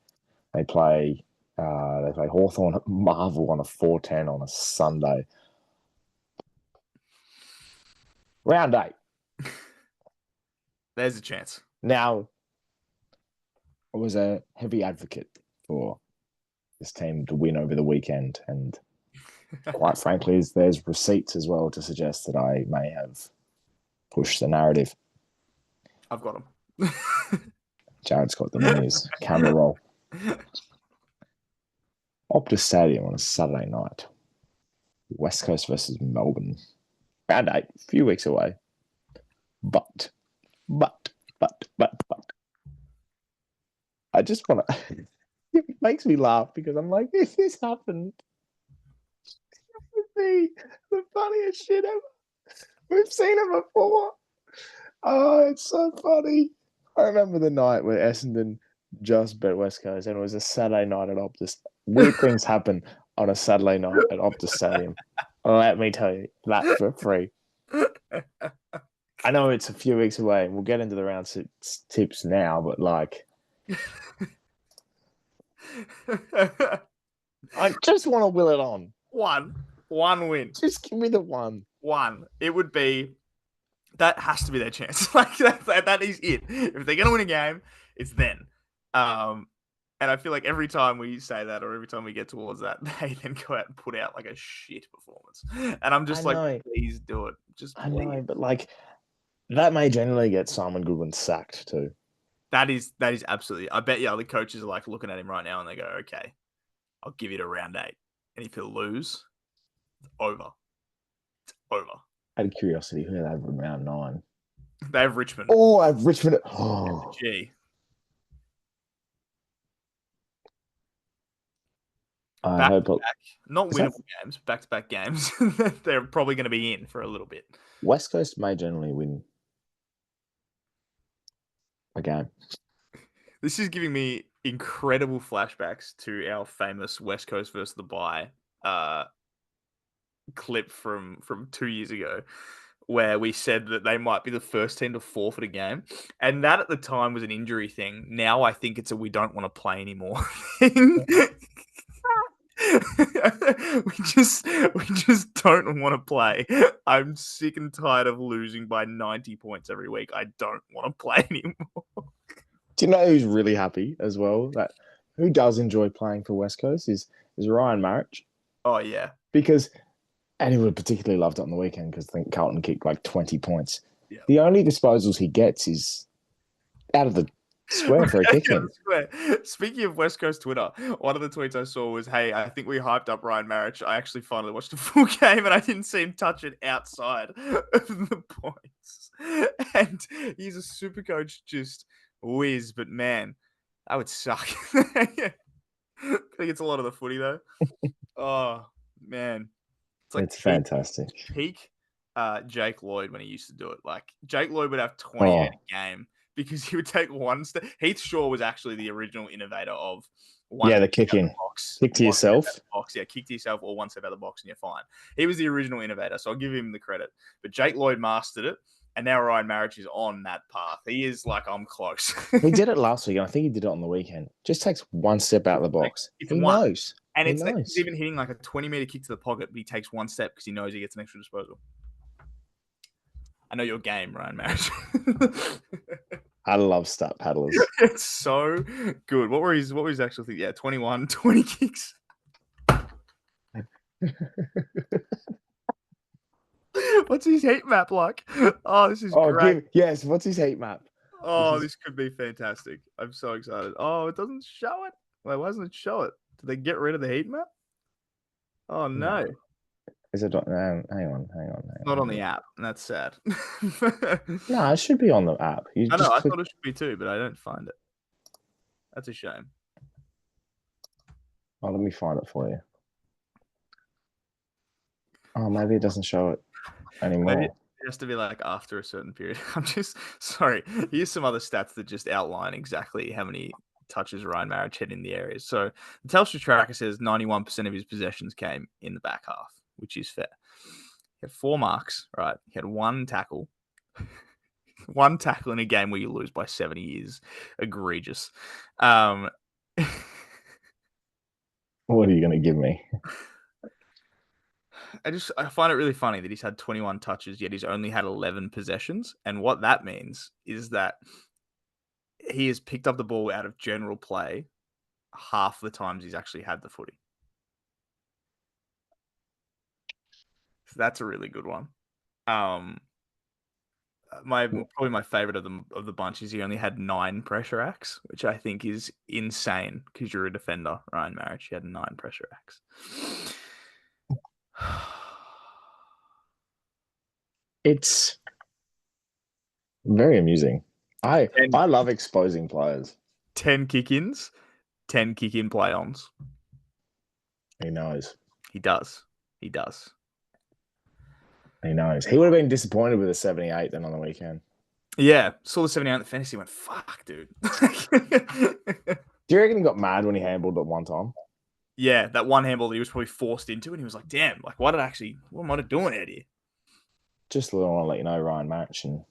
They play Hawthorn at Marvel on a 4:10 on a Sunday. Round 8. There's a chance. Now, I was a heavy advocate for this team to win over the weekend, and quite frankly, there's receipts as well to suggest that I may have pushed the narrative. I've got them. Jared's got them in his camera roll. Optus Stadium on a Saturday night. West Coast versus Melbourne. Round 8, a few weeks away. But. I just want to... It makes me laugh because I'm like, if this happened, it would be the funniest shit ever. We've seen it before. Oh, it's so funny. I remember the night where Essendon just beat West Coast, and it was a Saturday night at Optus. Weird things happen on a Saturday night at Optus Stadium. Let me tell you, that for free. I know it's a few weeks away, and we'll get into the round 6 tips now, but like, I just want to will it on. One win. Just give me the one. One. It would be. That has to be their chance. Like that is it. If they're gonna win a game, it's then. And I feel like every time we say that, or every time we get towards that, they then go out and put out like a shit performance. And I'm just like, please do it. Just please. I know, but like that may generally get Simon Goodwin sacked too. That is absolutely. I bet the coaches are like looking at him right now and they go, okay, I'll give you to round 8, and if he'll lose, it's over. It's over. Out of curiosity, who do they have in round 9? They have Richmond. Oh, I have Richmond. Oh, gee. Not winnable games, back-to-back games. They're probably going to be in for a little bit. West Coast may generally win a game. This is giving me incredible flashbacks to our famous West Coast versus the Bye clip from 2 years ago, where we said that they might be the first team to forfeit a game, and that at the time was an injury thing. Now I think it's a we don't want to play anymore thing. we just don't want to play. I'm sick and tired of losing by 90 points every week. I don't want to play anymore. Do you know who's really happy as well? That who does enjoy playing for West Coast is Ryan Marich. Oh yeah, because. And he would have particularly loved it on the weekend because I think Carlton kicked like 20 points. Yeah. The only disposals he gets is out of the square for a kicking. Speaking of West Coast Twitter, one of the tweets I saw was, hey, I think we hyped up Ryan Marich. I actually finally watched a full game and I didn't see him touch it outside of the points. And he's a super coach, just whiz, but man, that would suck. I think it's a lot of the footy though. Oh, man. It's fantastic. Peak Jake Lloyd when he used to do it. Like Jake Lloyd would have 20 in a game because he would take one step. Heath Shaw was actually the original innovator of the kick in. box. Kick to yourself. Box. Yeah, kick to yourself or one step out of the box and you're fine. He was the original innovator, so I'll give him the credit. But Jake Lloyd mastered it, and now Ryan Marriage is on that path. He is like, I'm close. He did it last week, and I think he did it on the weekend. Just takes one step out of the box. He knows. And it's like he's even hitting like a 20-meter kick to the pocket, but he takes one step because he knows he gets an extra disposal. I know your game, Ryan Marriage. I love stat paddlers. It's so good. What were his actual thing? Yeah, 21, 20 kicks. What's his heat map like? Oh, this is great. Yes, what's his heat map? Oh, this could be fantastic. I'm so excited. Oh, it doesn't show it. Wait, why doesn't it show it? Did they get rid of the heat map? Oh, no. Is it? Hang on. Not on the app, and that's sad. No, it should be on the app. I know, I thought it should be too, but I don't find it. That's a shame. Oh, let me find it for you. Oh, maybe it doesn't show it anymore. Maybe it has to be like after a certain period. I'm just sorry. Here's some other stats that just outline exactly how many touches Ryan Marriage had in the areas. So the Telstra tracker says 91% of his possessions came in the back half, which is fair. He had 4 marks, right? He had 1 tackle. 1 tackle in a game where you lose by 70 is egregious. What are you going to give me? I find it really funny that he's had 21 touches, yet he's only had 11 possessions. And what that means is that he has picked up the ball out of general play half the times he's actually had the footy. So that's a really good one. Probably my favorite of the bunch is he only had 9 pressure acts, which I think is insane because you're a defender, Ryan Marriage. He had 9 pressure acts. It's very amusing. I love exposing players. 10 kick-ins, 10 kick-in play-ons. He knows. He does. He does. He knows. He would have been disappointed with a 78 then on the weekend. Yeah. Saw the 78 in the fantasy, went, fuck, dude. Do you reckon he got mad when he handballed at one time? Yeah, that one handball that he was probably forced into, and he was like, damn, like, what am I doing out here? Just want to let you know, Ryan Marriage, and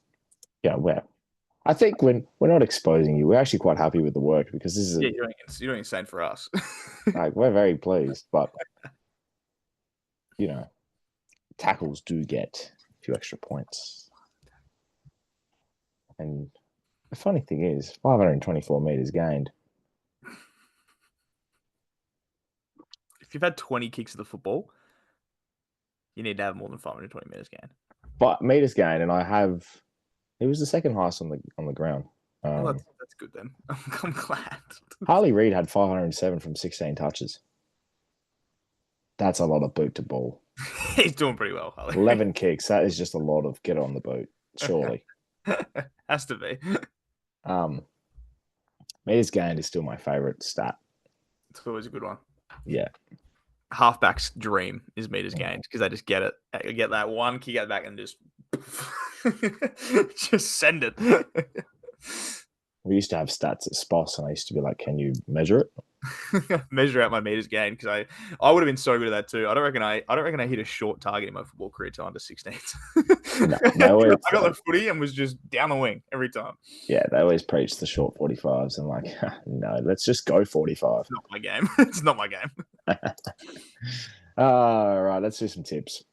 I think when we're not exposing you, we're actually quite happy with the work because this is you're doing insane for us. Like, we're very pleased, but tackles do get a few extra points. And the funny thing is, 524 meters gained. If you've had 20 kicks of the football, you need to have more than 520 meters gained. But meters gained, and it was the second highest on the ground. That's good then. I'm glad. Harley Reid had 507 from 16 touches. That's a lot of boot to ball. He's doing pretty well, Harley. 11 kicks. That is just a lot of get on the boot, surely. Has to be. Meters gained is still my favorite stat. It's always a good one. Yeah. Halfback's dream is meters gained because they just get it. I get that one kick out back and just send it. We used to have stats at SPOS, and I used to be like, can you measure it? Measure out my meters gained because I would have been so good at that too. I don't reckon I hit a short target in my football career till under 16s. I got the footy and was just down the wing every time. Yeah, they always preach the short 45s and like, no, let's just go 45. It's not my game. It's not my game. All right, let's do some tips.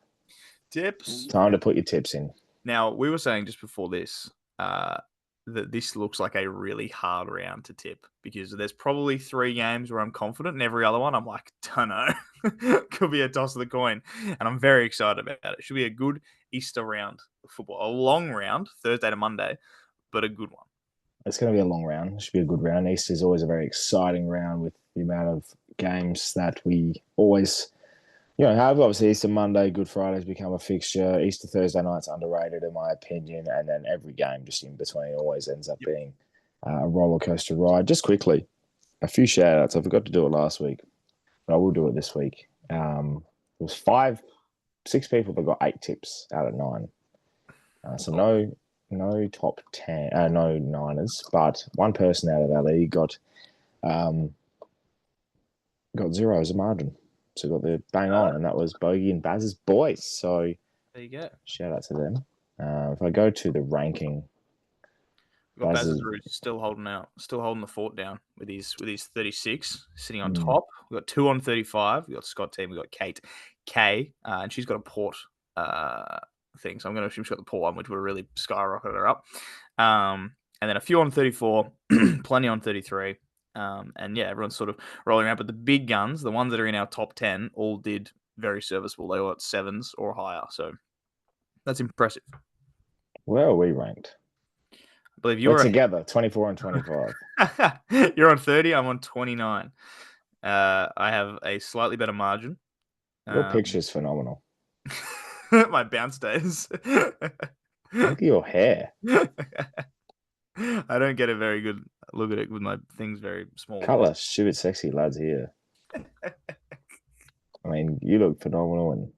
Tips. Time to put your tips in. Now, we were saying just before this that this looks like a really hard round to tip because there's probably 3 games where I'm confident and every other one I'm like, don't know. Could be a toss of the coin. And I'm very excited about it. It should be a good Easter round of football. A long round, Thursday to Monday, but a good one. It's going to be a long round. It should be a good round. Easter is always a very exciting round with the amount of games that we always have. Obviously, Easter Monday, Good Friday's become a fixture. Easter Thursday night's underrated, in my opinion. And then every game just in between always ends up being a roller coaster ride. Just quickly, a few shout outs. I forgot to do it last week, but I will do it this week. It was 5 6 people that got 8 tips out of 9. So no top 10, no niners, but one person out of our league got 0 as a margin. So got the bang on, and that was Bogey and Baz's boys. So There you go. shout out to them. If I go to the ranking, We've got Baz's- Baz's still holding the fort down with his 36, sitting on Mm. top. We've got 2 on 35. We've got Scott Team. We've got Kate K, and she's got a port thing. So I'm going to assume she's got the port one, which would have really skyrocketed her up. And then a few on 34, plenty on 33. And yeah, everyone's sort of rolling around. But the big guns, the ones that are in our top 10, all did very serviceable. They were at 7s or higher. So that's impressive. where are we ranked? I believe We're you're together, 24 and 25. You're on 30. I'm on 29. I have a slightly better margin. Your picture's phenomenal. My bounce days. Look at your hair. I don't get a very good look at it with my things very small. Couple of stupid sexy lads here. I mean, you look phenomenal, and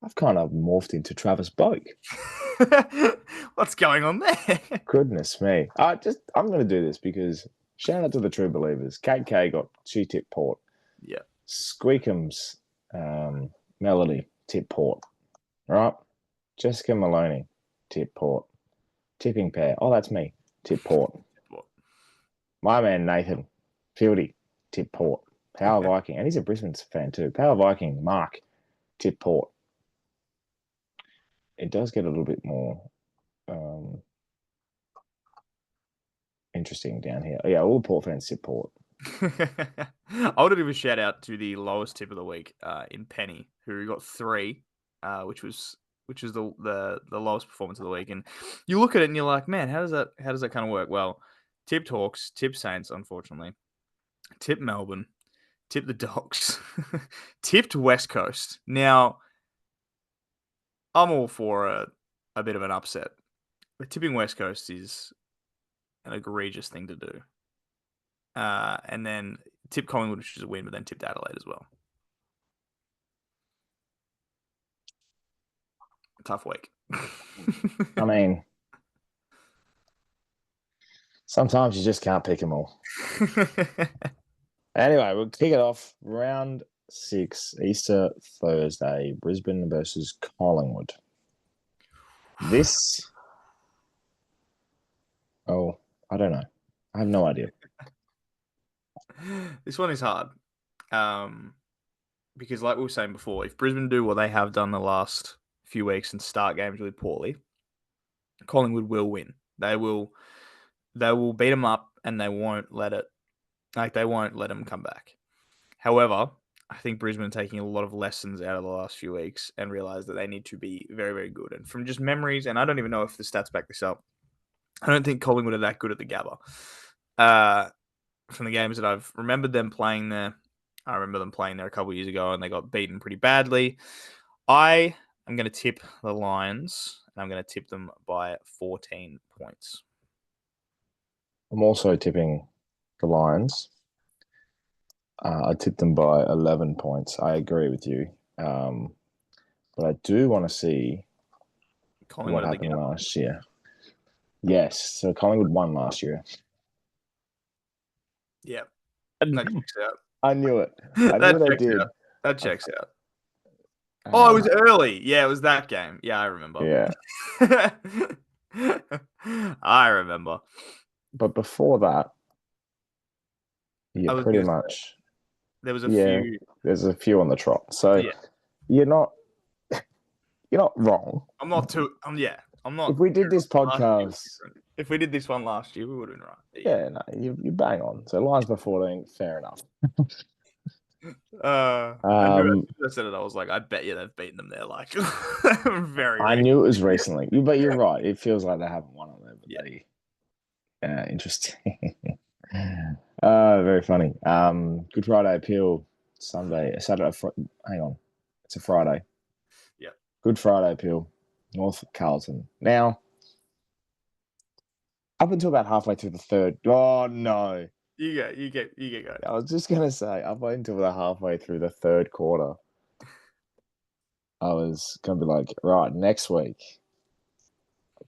I've kind of morphed into Travis Boak. What's going on there? Goodness me. I'm going to do this because shout out to the true believers. Kate K got she tipped Port. Yeah. Squeakum's Melody tip Port. Right? Jessica Maloney tip Port. Tipping pair. Oh, that's me. Tip Port. My man Nathan Fieldy tip Port. Power Viking, and he's a Brisbane fan too. Power Viking Mark tip Port. It does get a little bit more interesting down here. Yeah, all the Port fans tip Port. I want to give a shout out to the lowest tip of the week in Penny, who got 3, which is the lowest performance of the week. And you look at it and you're like, man, how does that kind of work? Well, tipped Hawks, tipped Saints, unfortunately, tipped Melbourne, tipped the Dogs, tipped West Coast. Now, I'm all for a bit of an upset, but tipping West Coast is an egregious thing to do. And then tip Collingwood, which is a win, but then tipped Adelaide as well. Tough week. I mean, sometimes you just can't pick them all. Anyway, we'll kick it off. Round 6, Easter Thursday, Brisbane versus Collingwood. This, I don't know. I have no idea. This one is hard. Because like we were saying before, if Brisbane do what they have done the last few weeks and start games really poorly, Collingwood will win. They will beat them up, and they won't let them come back. However, I think Brisbane are taking a lot of lessons out of the last few weeks and realize that they need to be very, very good. And from just memories, and I don't even know if the stats back this up, I don't think Collingwood are that good at the Gabba. From the games that I've remembered them playing there, I remember them playing there a couple of years ago, and they got beaten pretty badly. I am going to tip the Lions, and I'm going to tip them by 14 points. I'm also tipping the Lions. I tipped them by 11 points. I agree with you. But I do want to see Collingwood what happened last year. Yes, so Collingwood won last year. Yeah, that checks out. I knew it. I knew they did. That checks out. It was early. Yeah, it was that game. Yeah, I remember. Yeah. I remember. But before that, yeah, pretty much. There was a few. There's a few on the trot. So Yeah. you're not wrong. I'm not too. I'm not. If we did this podcast, if we did this one last year, we would have been right. Yeah, no, you bang on. So Lions by 14, fair enough. I said it. I was like, I bet you they've beaten them there. Like, very. I knew it was recently, but you're right. It feels like they haven't won on there. But Yeah. Interesting. Very funny. Good Friday appeal Saturday. Hang on, it's a Friday. Yeah. Good Friday appeal, North Carlton. Now, up until about halfway through the third. Oh no. You get going. I was just gonna say, up until the halfway through the third quarter, I was going to be like, right, next week,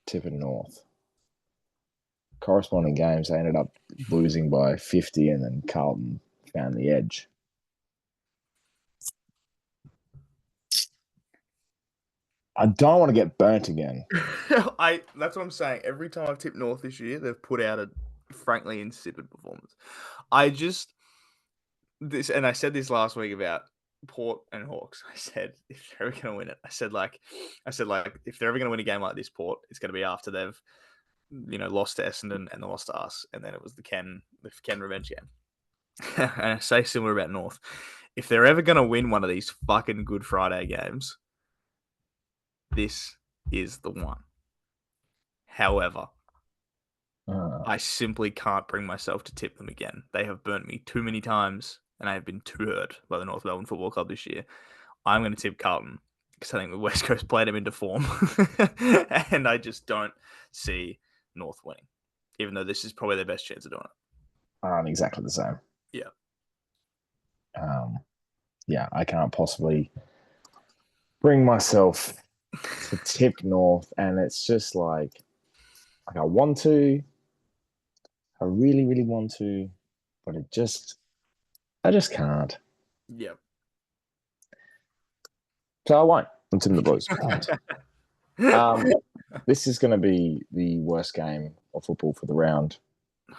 tipping North. Corresponding games, they ended up losing by 50, and then Carlton found the edge. I don't want to get burnt again. That's what I'm saying. Every time I've tipped North this year, they've put out a frankly insipid performance. I said this last week about Port and Hawks. I said if they're ever going to win it, I said like if they're ever going to win a game like this, Port, it's going to be after they've lost to Essendon and they lost to us, and then it was the Ken revenge game. And I say similar about North. If they're ever going to win one of these fucking Good Friday games, this is the one. However, I simply can't bring myself to tip them again. They have burnt me too many times, and I have been too hurt by the North Melbourne Football Club this year. I'm going to tip Carlton because I think the West Coast played them into form, and I just don't see North winning, even though this is probably their best chance of doing it. I'm exactly the same. Yeah. Yeah, I can't possibly bring myself to tip North, and it's just like I want to. I really, really want to, but I just can't. Yep. So I won't. I'm tipping the Blues. This is going to be the worst game of football for the round,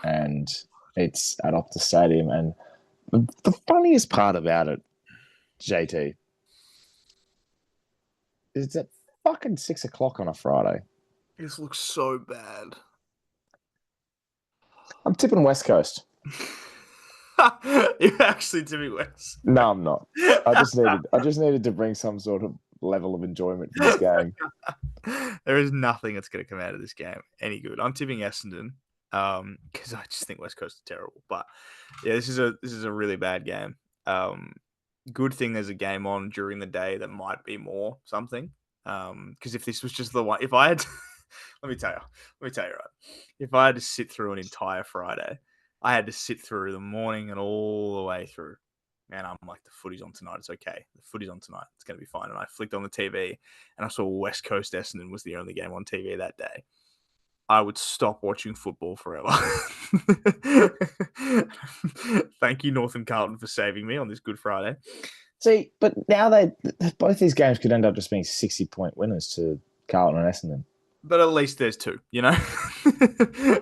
and it's at Optus Stadium. And the funniest part about it, JT, is it's at fucking 6 o'clock on a Friday. This looks so bad. I'm tipping West Coast. You're actually tipping West. No, I'm not. I just needed to bring some sort of level of enjoyment for this game. There is nothing that's going to come out of this game any good. I'm tipping Essendon because I just think West Coast is terrible. But yeah, this is a really bad game. Good thing there's a game on during the day that might be more something. Because if this was just the one, if I had, let me tell you right, if I had to sit through an entire Friday, I had to sit through the morning and all the way through. And I'm like, the footy's on tonight. It's okay. The footy's on tonight. It's going to be fine. And I flicked on the TV and I saw West Coast Essendon was the only game on TV that day. I would stop watching football forever. Thank you, North and Carlton, for saving me on this Good Friday. See, but now both these games could end up just being 60-point winners to Carlton and Essendon. But at least there's two,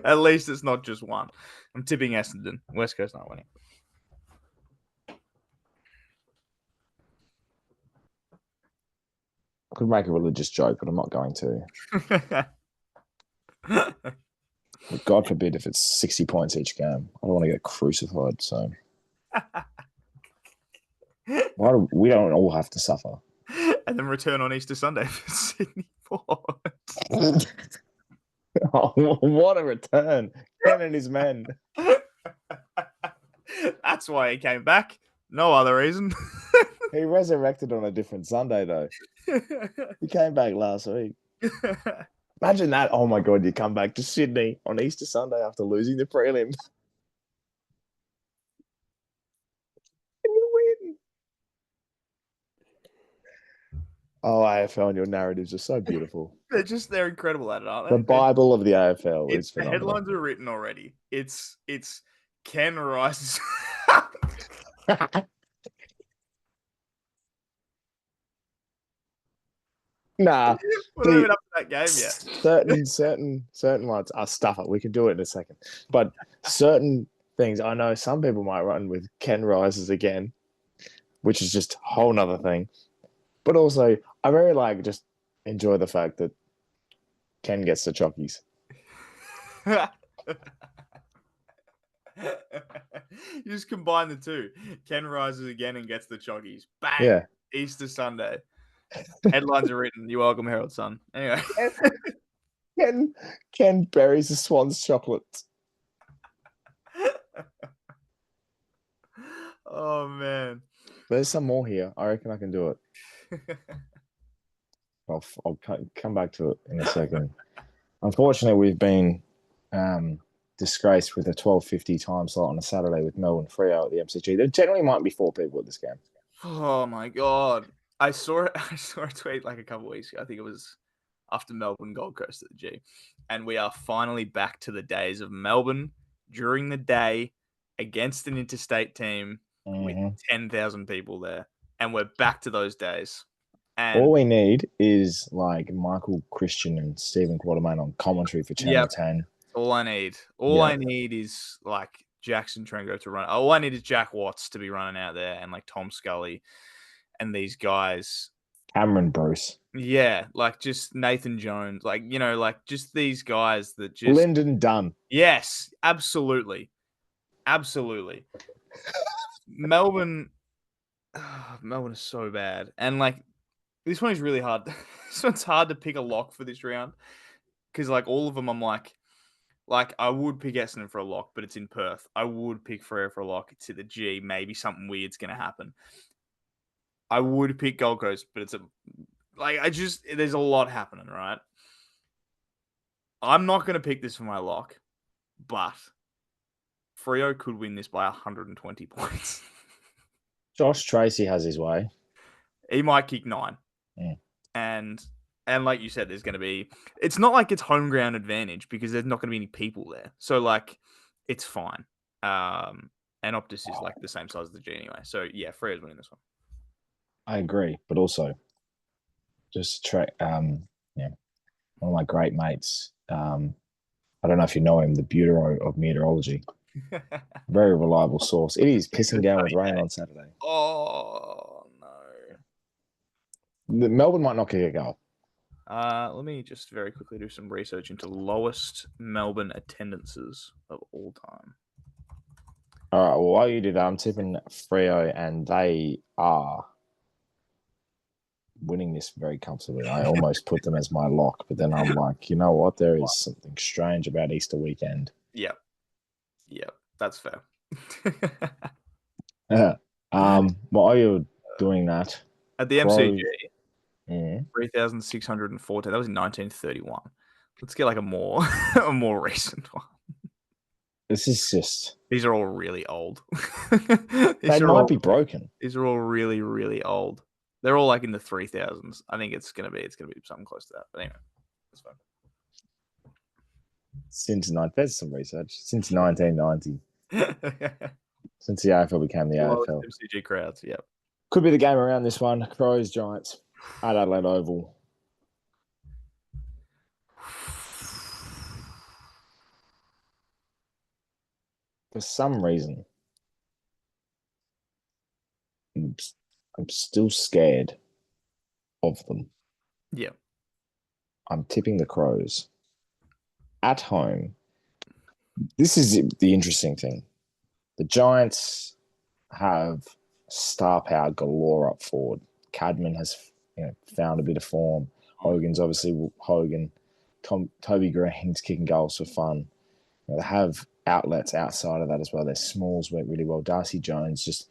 At least it's not just one. I'm tipping Essendon. West Coast not winning. I could make a religious joke, but I'm not going to. God forbid if it's 60 points each game. I don't want to get crucified, so we don't all have to suffer. And then return on Easter Sunday for Sydney Port. Oh, what a return. Ken and his men. That's why he came back. No other reason. He resurrected on a different Sunday, though. He came back last week. Imagine that. Oh, my God, you come back to Sydney on Easter Sunday after losing the prelim. And you win. Oh, AFL and your narratives are so beautiful. They're incredible at it, aren't they? The Bible of the AFL is the phenomenal. headlines are written already. It's Ken Rice. Nah. We haven't up to that game yet. Certain ones are stuff it. We can do it in a second. But certain things, I know some people might run with Ken rises again, which is just a whole nother thing. But also, I very just enjoy the fact that Ken gets the chockies. You just combine the two. Ken rises again and gets the chockies. Bang! Yeah. Easter Sunday. Headlines are written. You're welcome, Herald Sun. Anyway. Ken buries the Swan's chocolates. Oh, man. There's some more here. I reckon I can do it. I'll come back to it in a second. Unfortunately, we've been disgraced with a 12:50 time slot on a Saturday with Melbourne Freo at the MCG. There generally might be 4 people at this game. Oh, my God. I saw a tweet like a couple of weeks ago. I think it was after Melbourne Gold Coast at the G, and we are finally back to the days of Melbourne during the day against an interstate team with 10,000 people there, and we're back to those days. And all we need is like Michael Christian and Stephen Quatermain on commentary for Channel 10. All I need. I need is like Jackson Trengo to run. All I need is Jack Watts to be running out there, and like Tom Scully and these guys. Cameron Bruce. Yeah, like just Nathan Jones. Like, like just these guys that just Lyndon Dunn. Yes, absolutely. Absolutely. Melbourne is so bad. And like this one is really hard. This one's hard to pick a lock for this round. Because like all of them I'm like I would pick Essendon for a lock, but it's in Perth. I would pick Freo for a lock. It's at the G. Maybe something weird's gonna happen. I would pick Gold Coast, but there's a lot happening, right? I'm not gonna pick this for my lock, but Freo could win this by 120 points. Josh Tracy has his way. He might kick 9. Yeah. And like you said, it's not like it's home ground advantage because there's not going to be any people there. So like it's fine. And Optus is like the same size as the G anyway. So yeah, Freo's winning this one. I agree, but also just one of my great mates. I don't know if you know him, the Bureau of Meteorology. Very reliable source. It is pissing down with rain on Saturday. Oh no. Melbourne might not kick a goal. Let me just very quickly do some research into lowest Melbourne attendances of all time. All right. Well, while you do that, I'm tipping Freo, and they are winning this very comfortably. I almost put them as my lock, but then I'm like, you know what? There is something strange about Easter weekend. Yep, that's fair. While you're doing that, at the MCG, 3,614. That was in 1931. Let's get like a more recent one. This is just. These are all really old. They might be broken. These are all really, really old. They're all like in the 3,000s. I think it's gonna be something close to that. But anyway, that's fine. There's some research. Since 1990. Since the AFL became the AFL. MCG crowds, yep. Could be the game around this one. Crows, Giants at Adelaide Oval. For some reason, I'm still scared of them. Yeah. I'm tipping the Crows. At home, this is the interesting thing. The Giants have star power galore up forward. Cadman has found a bit of form. Hogan's obviously Hogan. Toby Green's kicking goals for fun. They have outlets outside of that as well. Their smalls work really well. Darcy Jones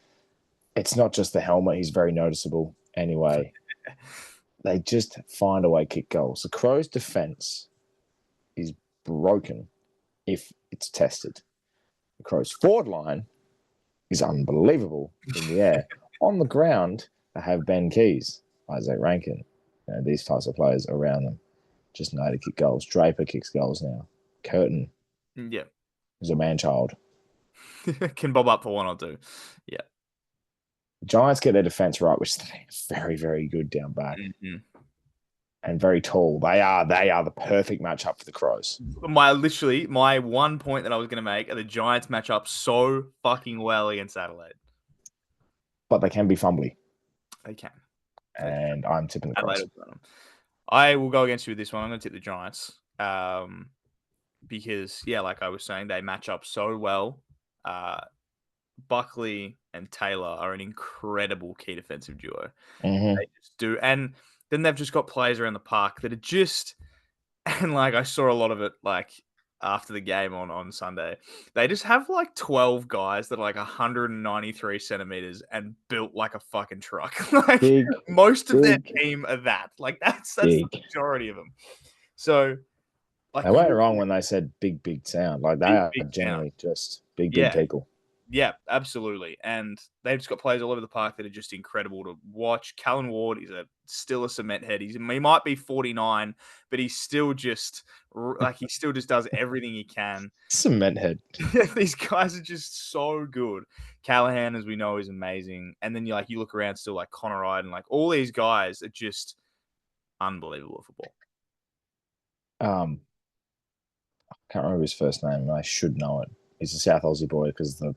it's not just the helmet. He's very noticeable anyway. They just find a way to kick goals. The Crows' defense is broken if it's tested. The Crows' forward line is unbelievable in the air. On the ground, they have Ben Keys, Isaac Rankin, these types of players around them. Just know to kick goals. Draper kicks goals now. Curtin is a man-child. Can bob up for one or two. Yeah. The Giants get their defense right, which is very, very good down back. Mm-hmm. And very tall. They are the perfect matchup for the Crows. My one point that I was going to make are the Giants match up so fucking well against Adelaide. But they can be fumbly. They can. And I'm tipping the Crows. I will go against you with this one. I'm going to tip the Giants. Because, like I was saying, they match up so well. Buckley and Taylor are an incredible key defensive duo. Mm-hmm. They just do. And then they've just got players around the park that are just, and like I saw a lot of it like after the game on Sunday. They just have like 12 guys that are like 193 centimeters and built like a fucking truck. Like most of their team are that. Like that's the majority of them. So like they weren't wrong when they said big sound. Like they are generally just big people. Yeah, absolutely. And they've just got players all over the park that are just incredible to watch. Callan Ward is still a cement head. He might be 49, but he's still just he still just does everything he can. Cement head. These guys are just so good. Callahan, as we know, is amazing. And then you look around still like Connor Ide and like all these guys are just unbelievable at football. I can't remember his first name. I should know it. He's a South Aussie boy because the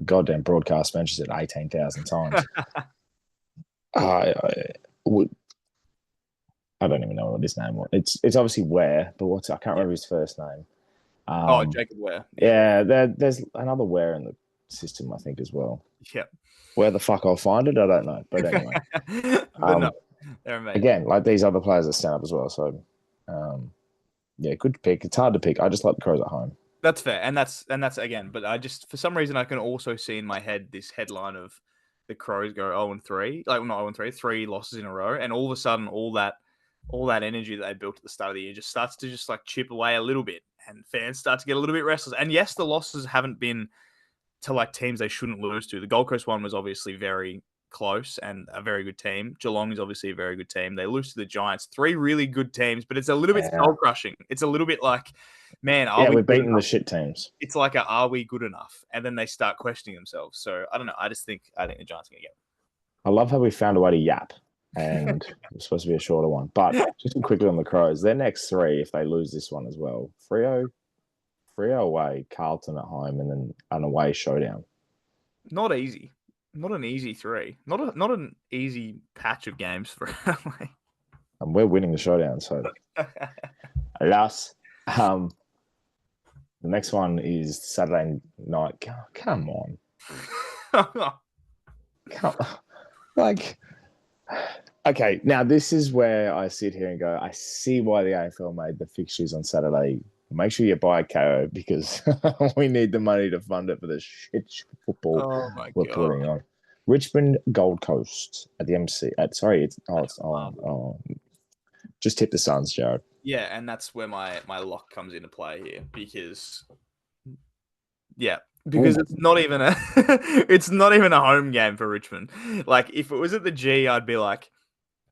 goddamn broadcast mentions it 18,000 times. I don't even know what his name was. It's obviously Ware, but I can't remember his first name. Jacob Ware. Yeah, there's another Ware in the system, I think, as well. Yep. Where the fuck I'll find it, I don't know. But anyway. But no, they're amazing. Again, like these other players that stand up as well. So, yeah, good pick. It's hard to pick. I just like the Crows at home. That's fair, and that's again. But I just, for some reason, I can also see in my head this headline of the Crows go 0-3, like not 0-3, 3 losses in a row, and all of a sudden, all that energy that they built at the start of the year just starts to just like chip away a little bit, and fans start to get a little bit restless. And yes, the losses haven't been to like teams they shouldn't lose to. The Gold Coast one was obviously very close and a very good team. Geelong is obviously a very good team. They lose to the Giants. 3 really good teams, but it's a little bit soul crushing. It's a little bit like, man, we're beating the shit teams. It's like, are we good enough? And then they start questioning themselves. So I don't know. I think the Giants are going to get it. I love how we found a way to yap, and it's supposed to be a shorter one. But just quickly on the Crows, their next 3, if they lose this one as well, Freo away, Carlton at home, and then an away showdown. Not easy. Not an easy 3. Not an easy patch of games for LA. And we're winning the showdown, so alas. The next one is Saturday night. Come on. Like, okay, now this is where I sit here and go, I see why the AFL made the fixtures on Saturday. Make sure you buy a KO because we need the money to fund it for the shit football we're putting on. Richmond Gold Coast at the MC. Just tip the Suns, Jared. Yeah, and that's where my lock comes into play here because it's not even a home game for Richmond. Like if it was at the G, I'd be like,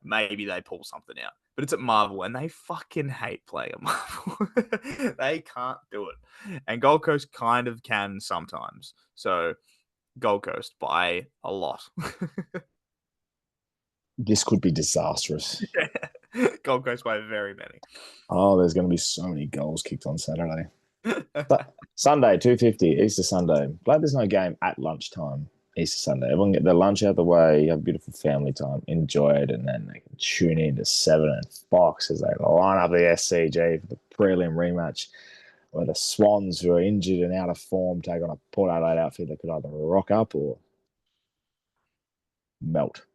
maybe they pull something out. But it's at Marvel, and they fucking hate playing at Marvel. They can't do it. And Gold Coast kind of can sometimes. So Gold Coast by a lot. This could be disastrous. Yeah. Gold Coast by very many. Oh, there's going to be so many goals kicked on Saturday. Sunday, 2:50, Easter Sunday. Glad there's no game at lunchtime. Easter Sunday. Everyone get their lunch out of the way, have beautiful family time, enjoy it, and then they can tune in to 7 and Fox as they line up the SCG for the prelim rematch where the Swans, who are injured and out of form, take on a Port Adelaide outfit that could either rock up or melt.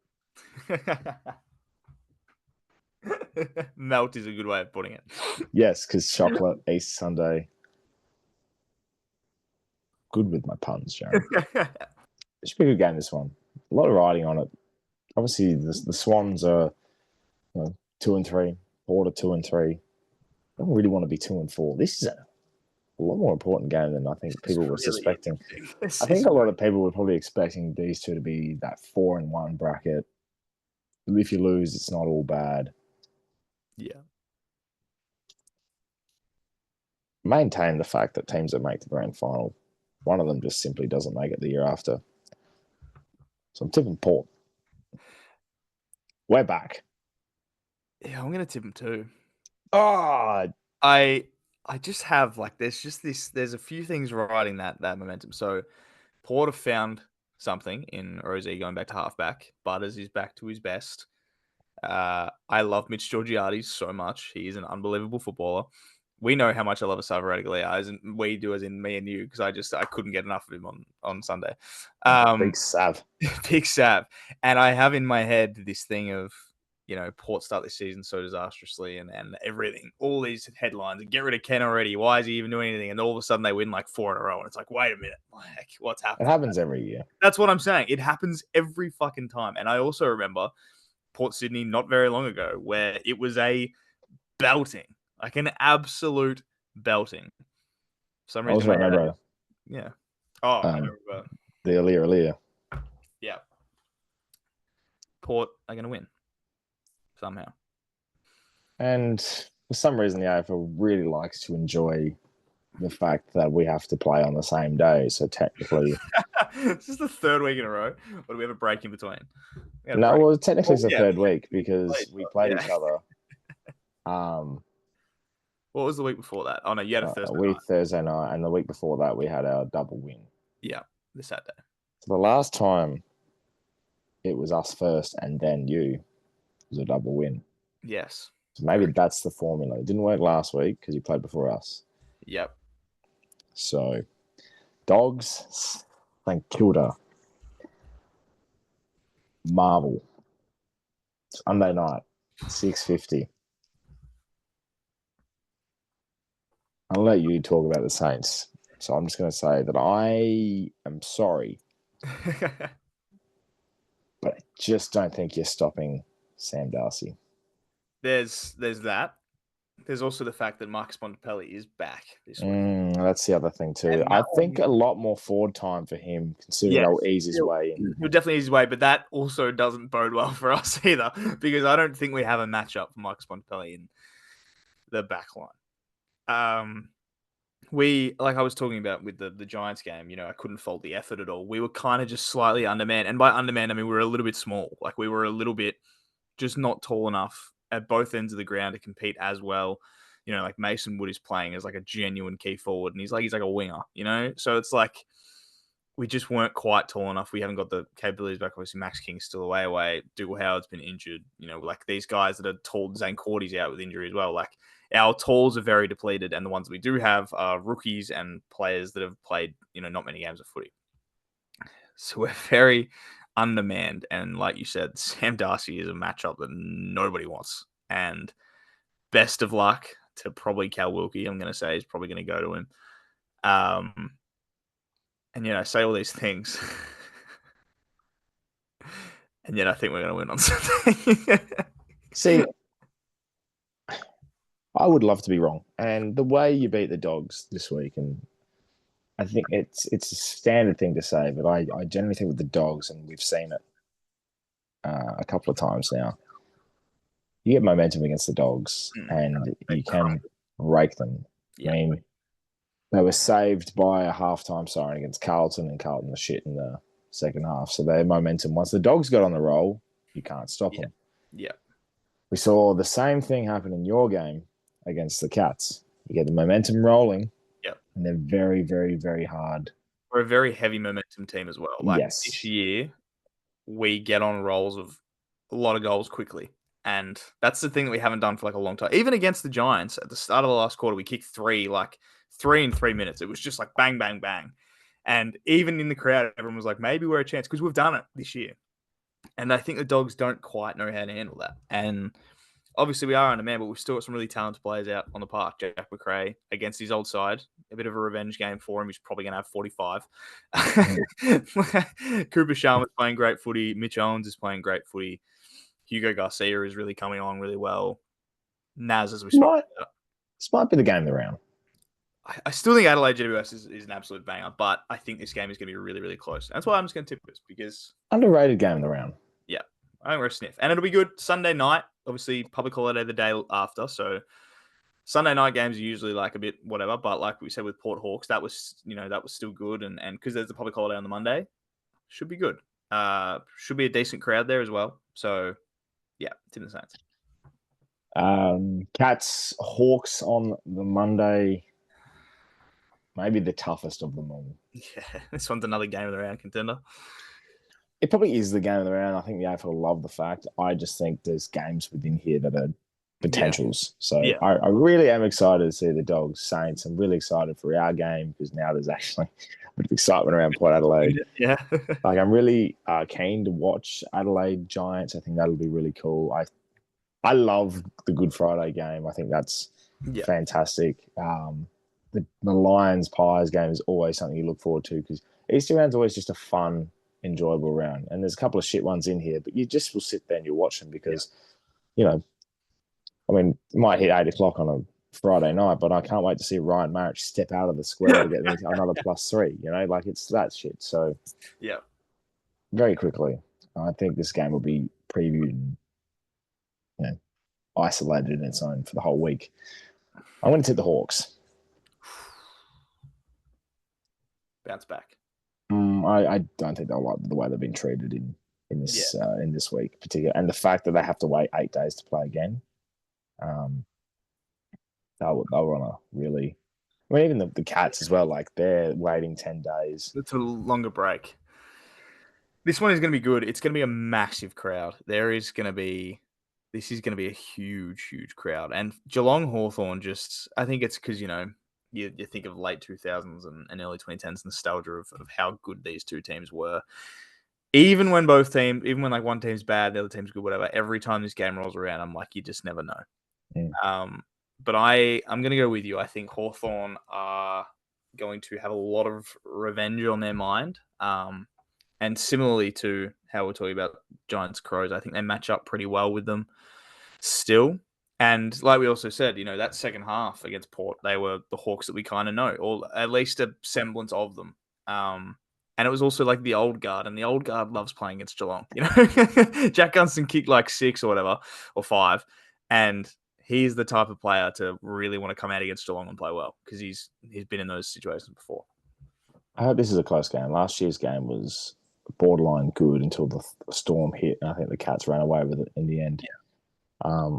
Melt is a good way of putting it. Yes, because chocolate, Easter Sunday. Good with my puns, Jared. It should be a good game, this one. A lot of riding on it. Obviously, the Swans are 2-3, Port are 2-3. I don't really want to be 2-4. This is a lot more important game than I think people were suspecting. I think a lot of people were probably expecting these two to be that 4-1 bracket. If you lose, it's not all bad. Yeah. Maintain the fact that teams that make the grand final, one of them just simply doesn't make it the year after. So I'm tipping Port. We're back. Yeah, I'm gonna tip them too. Oh, I just have there's a few things riding that momentum. So Port have found something in Rosie going back to halfback. Butters is back to his best. I love Mitch Georgiades so much. He is an unbelievable footballer. We know how much I love Asava Radaglia, as in we do, as in me and you, because I couldn't get enough of him on Sunday. Big Sav. Big Sav. And I have in my head this thing of, Port start this season so disastrously and everything, all these headlines, and get rid of Ken already. Why is he even doing anything? And all of a sudden they win like 4 in a row. And it's like, wait a minute, like what's happening? It happens every year. That's what I'm saying. It happens every fucking time. And I also remember Port Sydney not very long ago where it was a belting, like an absolute belting. For some reason, bro. Yeah. Oh, I Um, remember. the Alir. Yeah. Port are going to win somehow. And for some reason, the AFL really likes to enjoy the fact that we have to play on the same day. So technically, This is the third week in a row. Or do we have a break in between? We had a no, break. well, technically it's the Yeah, third week we because we played yeah. each other. What was the week before that? Oh no, you had a Thursday night. Thursday night, and the week before that we had our double win. Yeah, the Saturday. So the last time it was us first and then you was a double win. Yes. So maybe that's the formula. It didn't work last week because you played before us. Yep. So, Dogs, St Kilda, Marvel, Sunday night, 6:50. I'll let you talk about the Saints. So I'm just going to say that I am sorry, but I just don't think you're stopping Sam Darcy. There's that. There's also the fact that Marcus Bontempelli is back this week. That's the other thing too. I think a lot more forward time for him, considering he'll ease his way in. He'll definitely ease his way, but that also doesn't bode well for us either, because I don't think we have a matchup for Marcus Bontempelli in the back line. We, like I was talking about with the Giants game, I couldn't fault the effort at all. We were kind of just slightly undermanned. And by undermanned, I mean we were a little bit small. Like we were a little bit just not tall enough at both ends of the ground to compete as well. Like Mason Wood is playing as like a genuine key forward, and he's like a winger, So it's like we just weren't quite tall enough. We haven't got the capabilities back. Obviously, Max King's still away. Dougal Howard's been injured. Like these guys that are tall, Zane Cordy's out with injury as well. Like our talls are very depleted, and the ones we do have are rookies and players that have played, not many games of footy. So we're very undermanned. And like you said, Sam Darcy is a matchup that nobody wants. And best of luck to probably Cal Wilkie. I'm going to say he's probably going to go to him. And I say all these things. And yet I think we're going to win on Sunday. See, I would love to be wrong. And the way you beat the Dogs this week, and I think it's a standard thing to say, but I generally think with the Dogs, and we've seen it a couple of times now, you get momentum against the Dogs and you can rake them. Yeah. I mean, they were saved by a halftime siren against Carlton, and Carlton was shit in the second half. So their momentum, once the Dogs got on the roll, you can't stop them. Yeah. We saw the same thing happen in your game against the Cats. You get the momentum rolling. Yep. And they're very, very, very hard. We're a very heavy momentum team as well. Like this year, we get on rolls of a lot of goals quickly. And that's the thing that we haven't done for like a long time. Even against the Giants, at the start of the last quarter, we kicked three in 3 minutes. It was just like bang, bang, bang. And even in the crowd, everyone was like, maybe we're a chance, because we've done it this year. And I think the Dogs don't quite know how to handle that. And obviously we are undermanned, but we've still got some really talented players out on the park. Jack McRae against his old side. A bit of a revenge game for him. He's probably going to have 45. Cooper Sharma's playing great footy. Mitch Owens is playing great footy. Hugo Garcia is really coming on really well. Naz, as we spoke about. This might be the game of the round. I still think Adelaide GWS is an absolute banger, but I think this game is going to be really, really close. That's why I'm just going to tip this, because... Underrated game of the round. Yeah, I think we're a sniff. And it'll be good Sunday night. Obviously, public holiday the day after, so Sunday night games are usually like a bit whatever, but like we said with Port Hawks, that was still good, and because there's a public holiday on the Monday, should be good. Should be a decent crowd there as well. So yeah, it's in the Saints. Cats, Hawks on the Monday, maybe the toughest of them all. Yeah, this one's another game of the round contender. It probably is the game of the round. I think the AFL love the fact. I just think there's games within here that are potentials. So I really am excited to see the Dogs Saints. I'm really excited for our game, because now there's actually a bit of excitement around Port Adelaide. Yeah. Like I'm really keen to watch Adelaide Giants. I think that'll be really cool. I love the Good Friday game. I think that's fantastic. The Lions Pies game is always something you look forward to, because Easter round's always just a fun, enjoyable round. And there's a couple of shit ones in here, but you just will sit there and you watch them, because, I mean, it might hit 8 o'clock on a Friday night, but I can't wait to see Ryan Marich step out of the square to get me another +3. Like it's that shit. So Yeah. very quickly, I think this game will be previewed and isolated in its own for the whole week. I'm going to tip the Hawks. Bounce back. I don't think they'll like the way they've been treated in this week, particularly, and the fact that they have to wait 8 days to play again. They'll want to really. I mean, even the Cats as well. Like they're waiting 10 days. It's a longer break. This one is going to be good. It's going to be a massive crowd. This is going to be a huge, huge crowd. And Geelong Hawthorn I think it's because, you think of late 2000s and early 2010s nostalgia of how good these two teams were. Even when like one team's bad, the other team's good, whatever, every time this game rolls around, I'm like, you just never know. Yeah. But I'm going to go with you. I think Hawthorn are going to have a lot of revenge on their mind. And similarly to how we're talking about Giants Crows, I think they match up pretty well with them still. And like we also said, that second half against Port, they were the Hawks that we kind of know, or at least a semblance of them. And it was also like the old guard, and the old guard loves playing against Geelong. Jack Gunston kicked like 6 or whatever, or 5, and he's the type of player to really want to come out against Geelong and play well because he's been in those situations before. I hope this is a close game. Last year's game was borderline good until the storm hit, and I think the Cats ran away with it in the end. Yeah.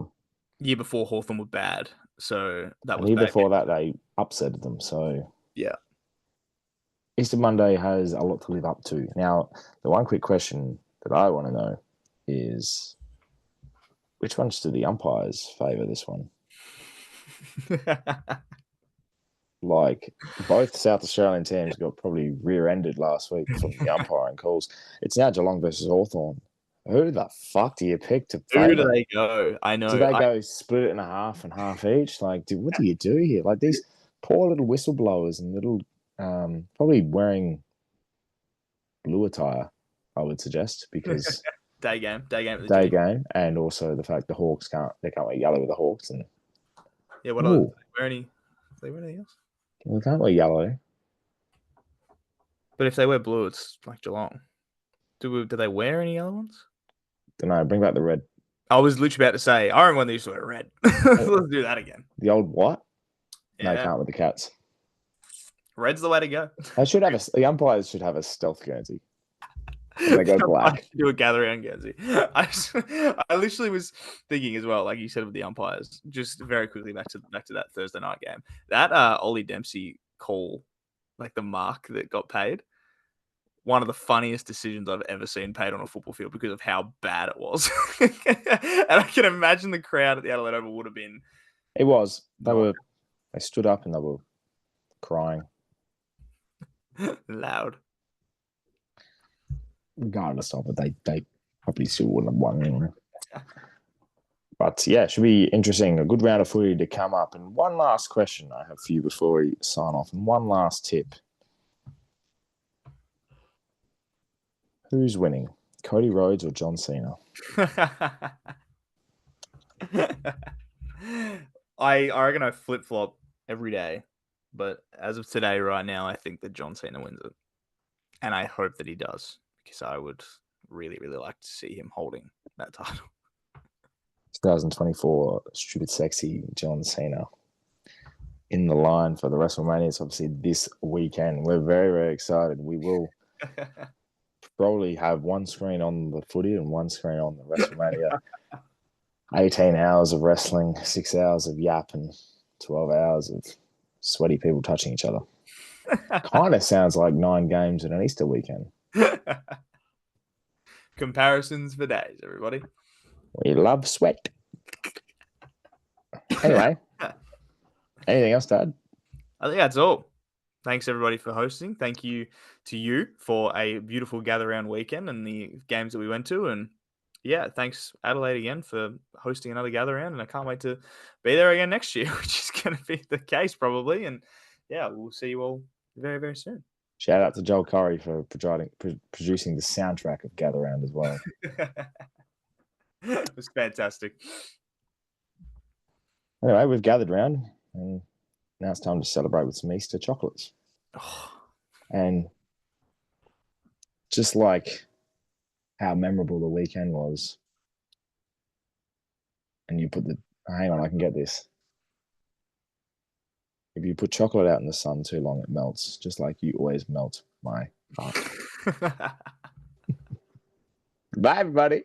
Year before Hawthorn were bad, so that was year bad before that they upset them. So yeah, Easter Monday has a lot to live up to. Now, the one quick question that I want to know is, which ones do the umpires favour this one? Like, both South Australian teams got probably rear-ended last week from the umpiring calls. It's now Geelong versus Hawthorn. Who the fuck do you pick to favour? Who do they go? I know. Do they go split it in half and half each? Like, what do you do here? Like, these poor little whistleblowers and little, probably wearing blue attire, I would suggest, because day game, day game, and also the fact the Hawks can't wear yellow with the Hawks, and yeah, what else? Do they wear anything else? They can't wear yellow. But if they wear blue, it's like Geelong. Do they wear any other ones? Don't know. Bring back the red. I was literally about to say, I remember when they used to wear red. Let's do that again. The old what? Yeah. No, can't with the Cats. Red's the way to go. The umpires should have a stealth Guernsey. They go black. Do a gather around Guernsey. I literally was thinking as well, like you said with the umpires, just very quickly back to that Thursday night game. That Ollie Dempsey call, like the mark that got paid, one of the funniest decisions I've ever seen paid on a football field because of how bad it was. And I can imagine the crowd at the Adelaide Oval would have been. It was. They stood up and they were crying. Loud. Regardless of it, they probably still wouldn't have won anyway. But yeah, it should be interesting. A good round of footy to come up. And one last question I have for you before we sign off, and one last tip. Who's winning, Cody Rhodes or John Cena? I reckon I flip-flop every day. But as of today, right now, I think that John Cena wins it. And I hope that he does, because I would really, really like to see him holding that title. 2024 Stupid Sexy John Cena in the line for the WrestleMania. It's obviously this weekend. We're very, very excited. We will probably have one screen on the footy and one screen on the WrestleMania. 18 hours of wrestling, 6 hours of yap, and 12 hours of sweaty people touching each other. Kind of sounds like 9 games in an Easter weekend. Comparisons for days, everybody. We love sweat. Anyway, anything else to add? I think that's all. Thanks, everybody, for hosting. Thank you to you for a beautiful gather-round weekend and the games that we went to. And, yeah, thanks, Adelaide, again, for hosting another gather-round. And I can't wait to be there again next year, which is going to be the case probably. And, yeah, we'll see you all very, very soon. Shout out to Joel Curry for producing the soundtrack of Gather Round as well. It was fantastic. Anyway, we've gathered round. and now it's time to celebrate with some Easter chocolates. And just like how memorable the weekend was, and you put hang on, I can get this. If you put chocolate out in the sun too long, it melts, just like you always melt my heart. Bye, everybody.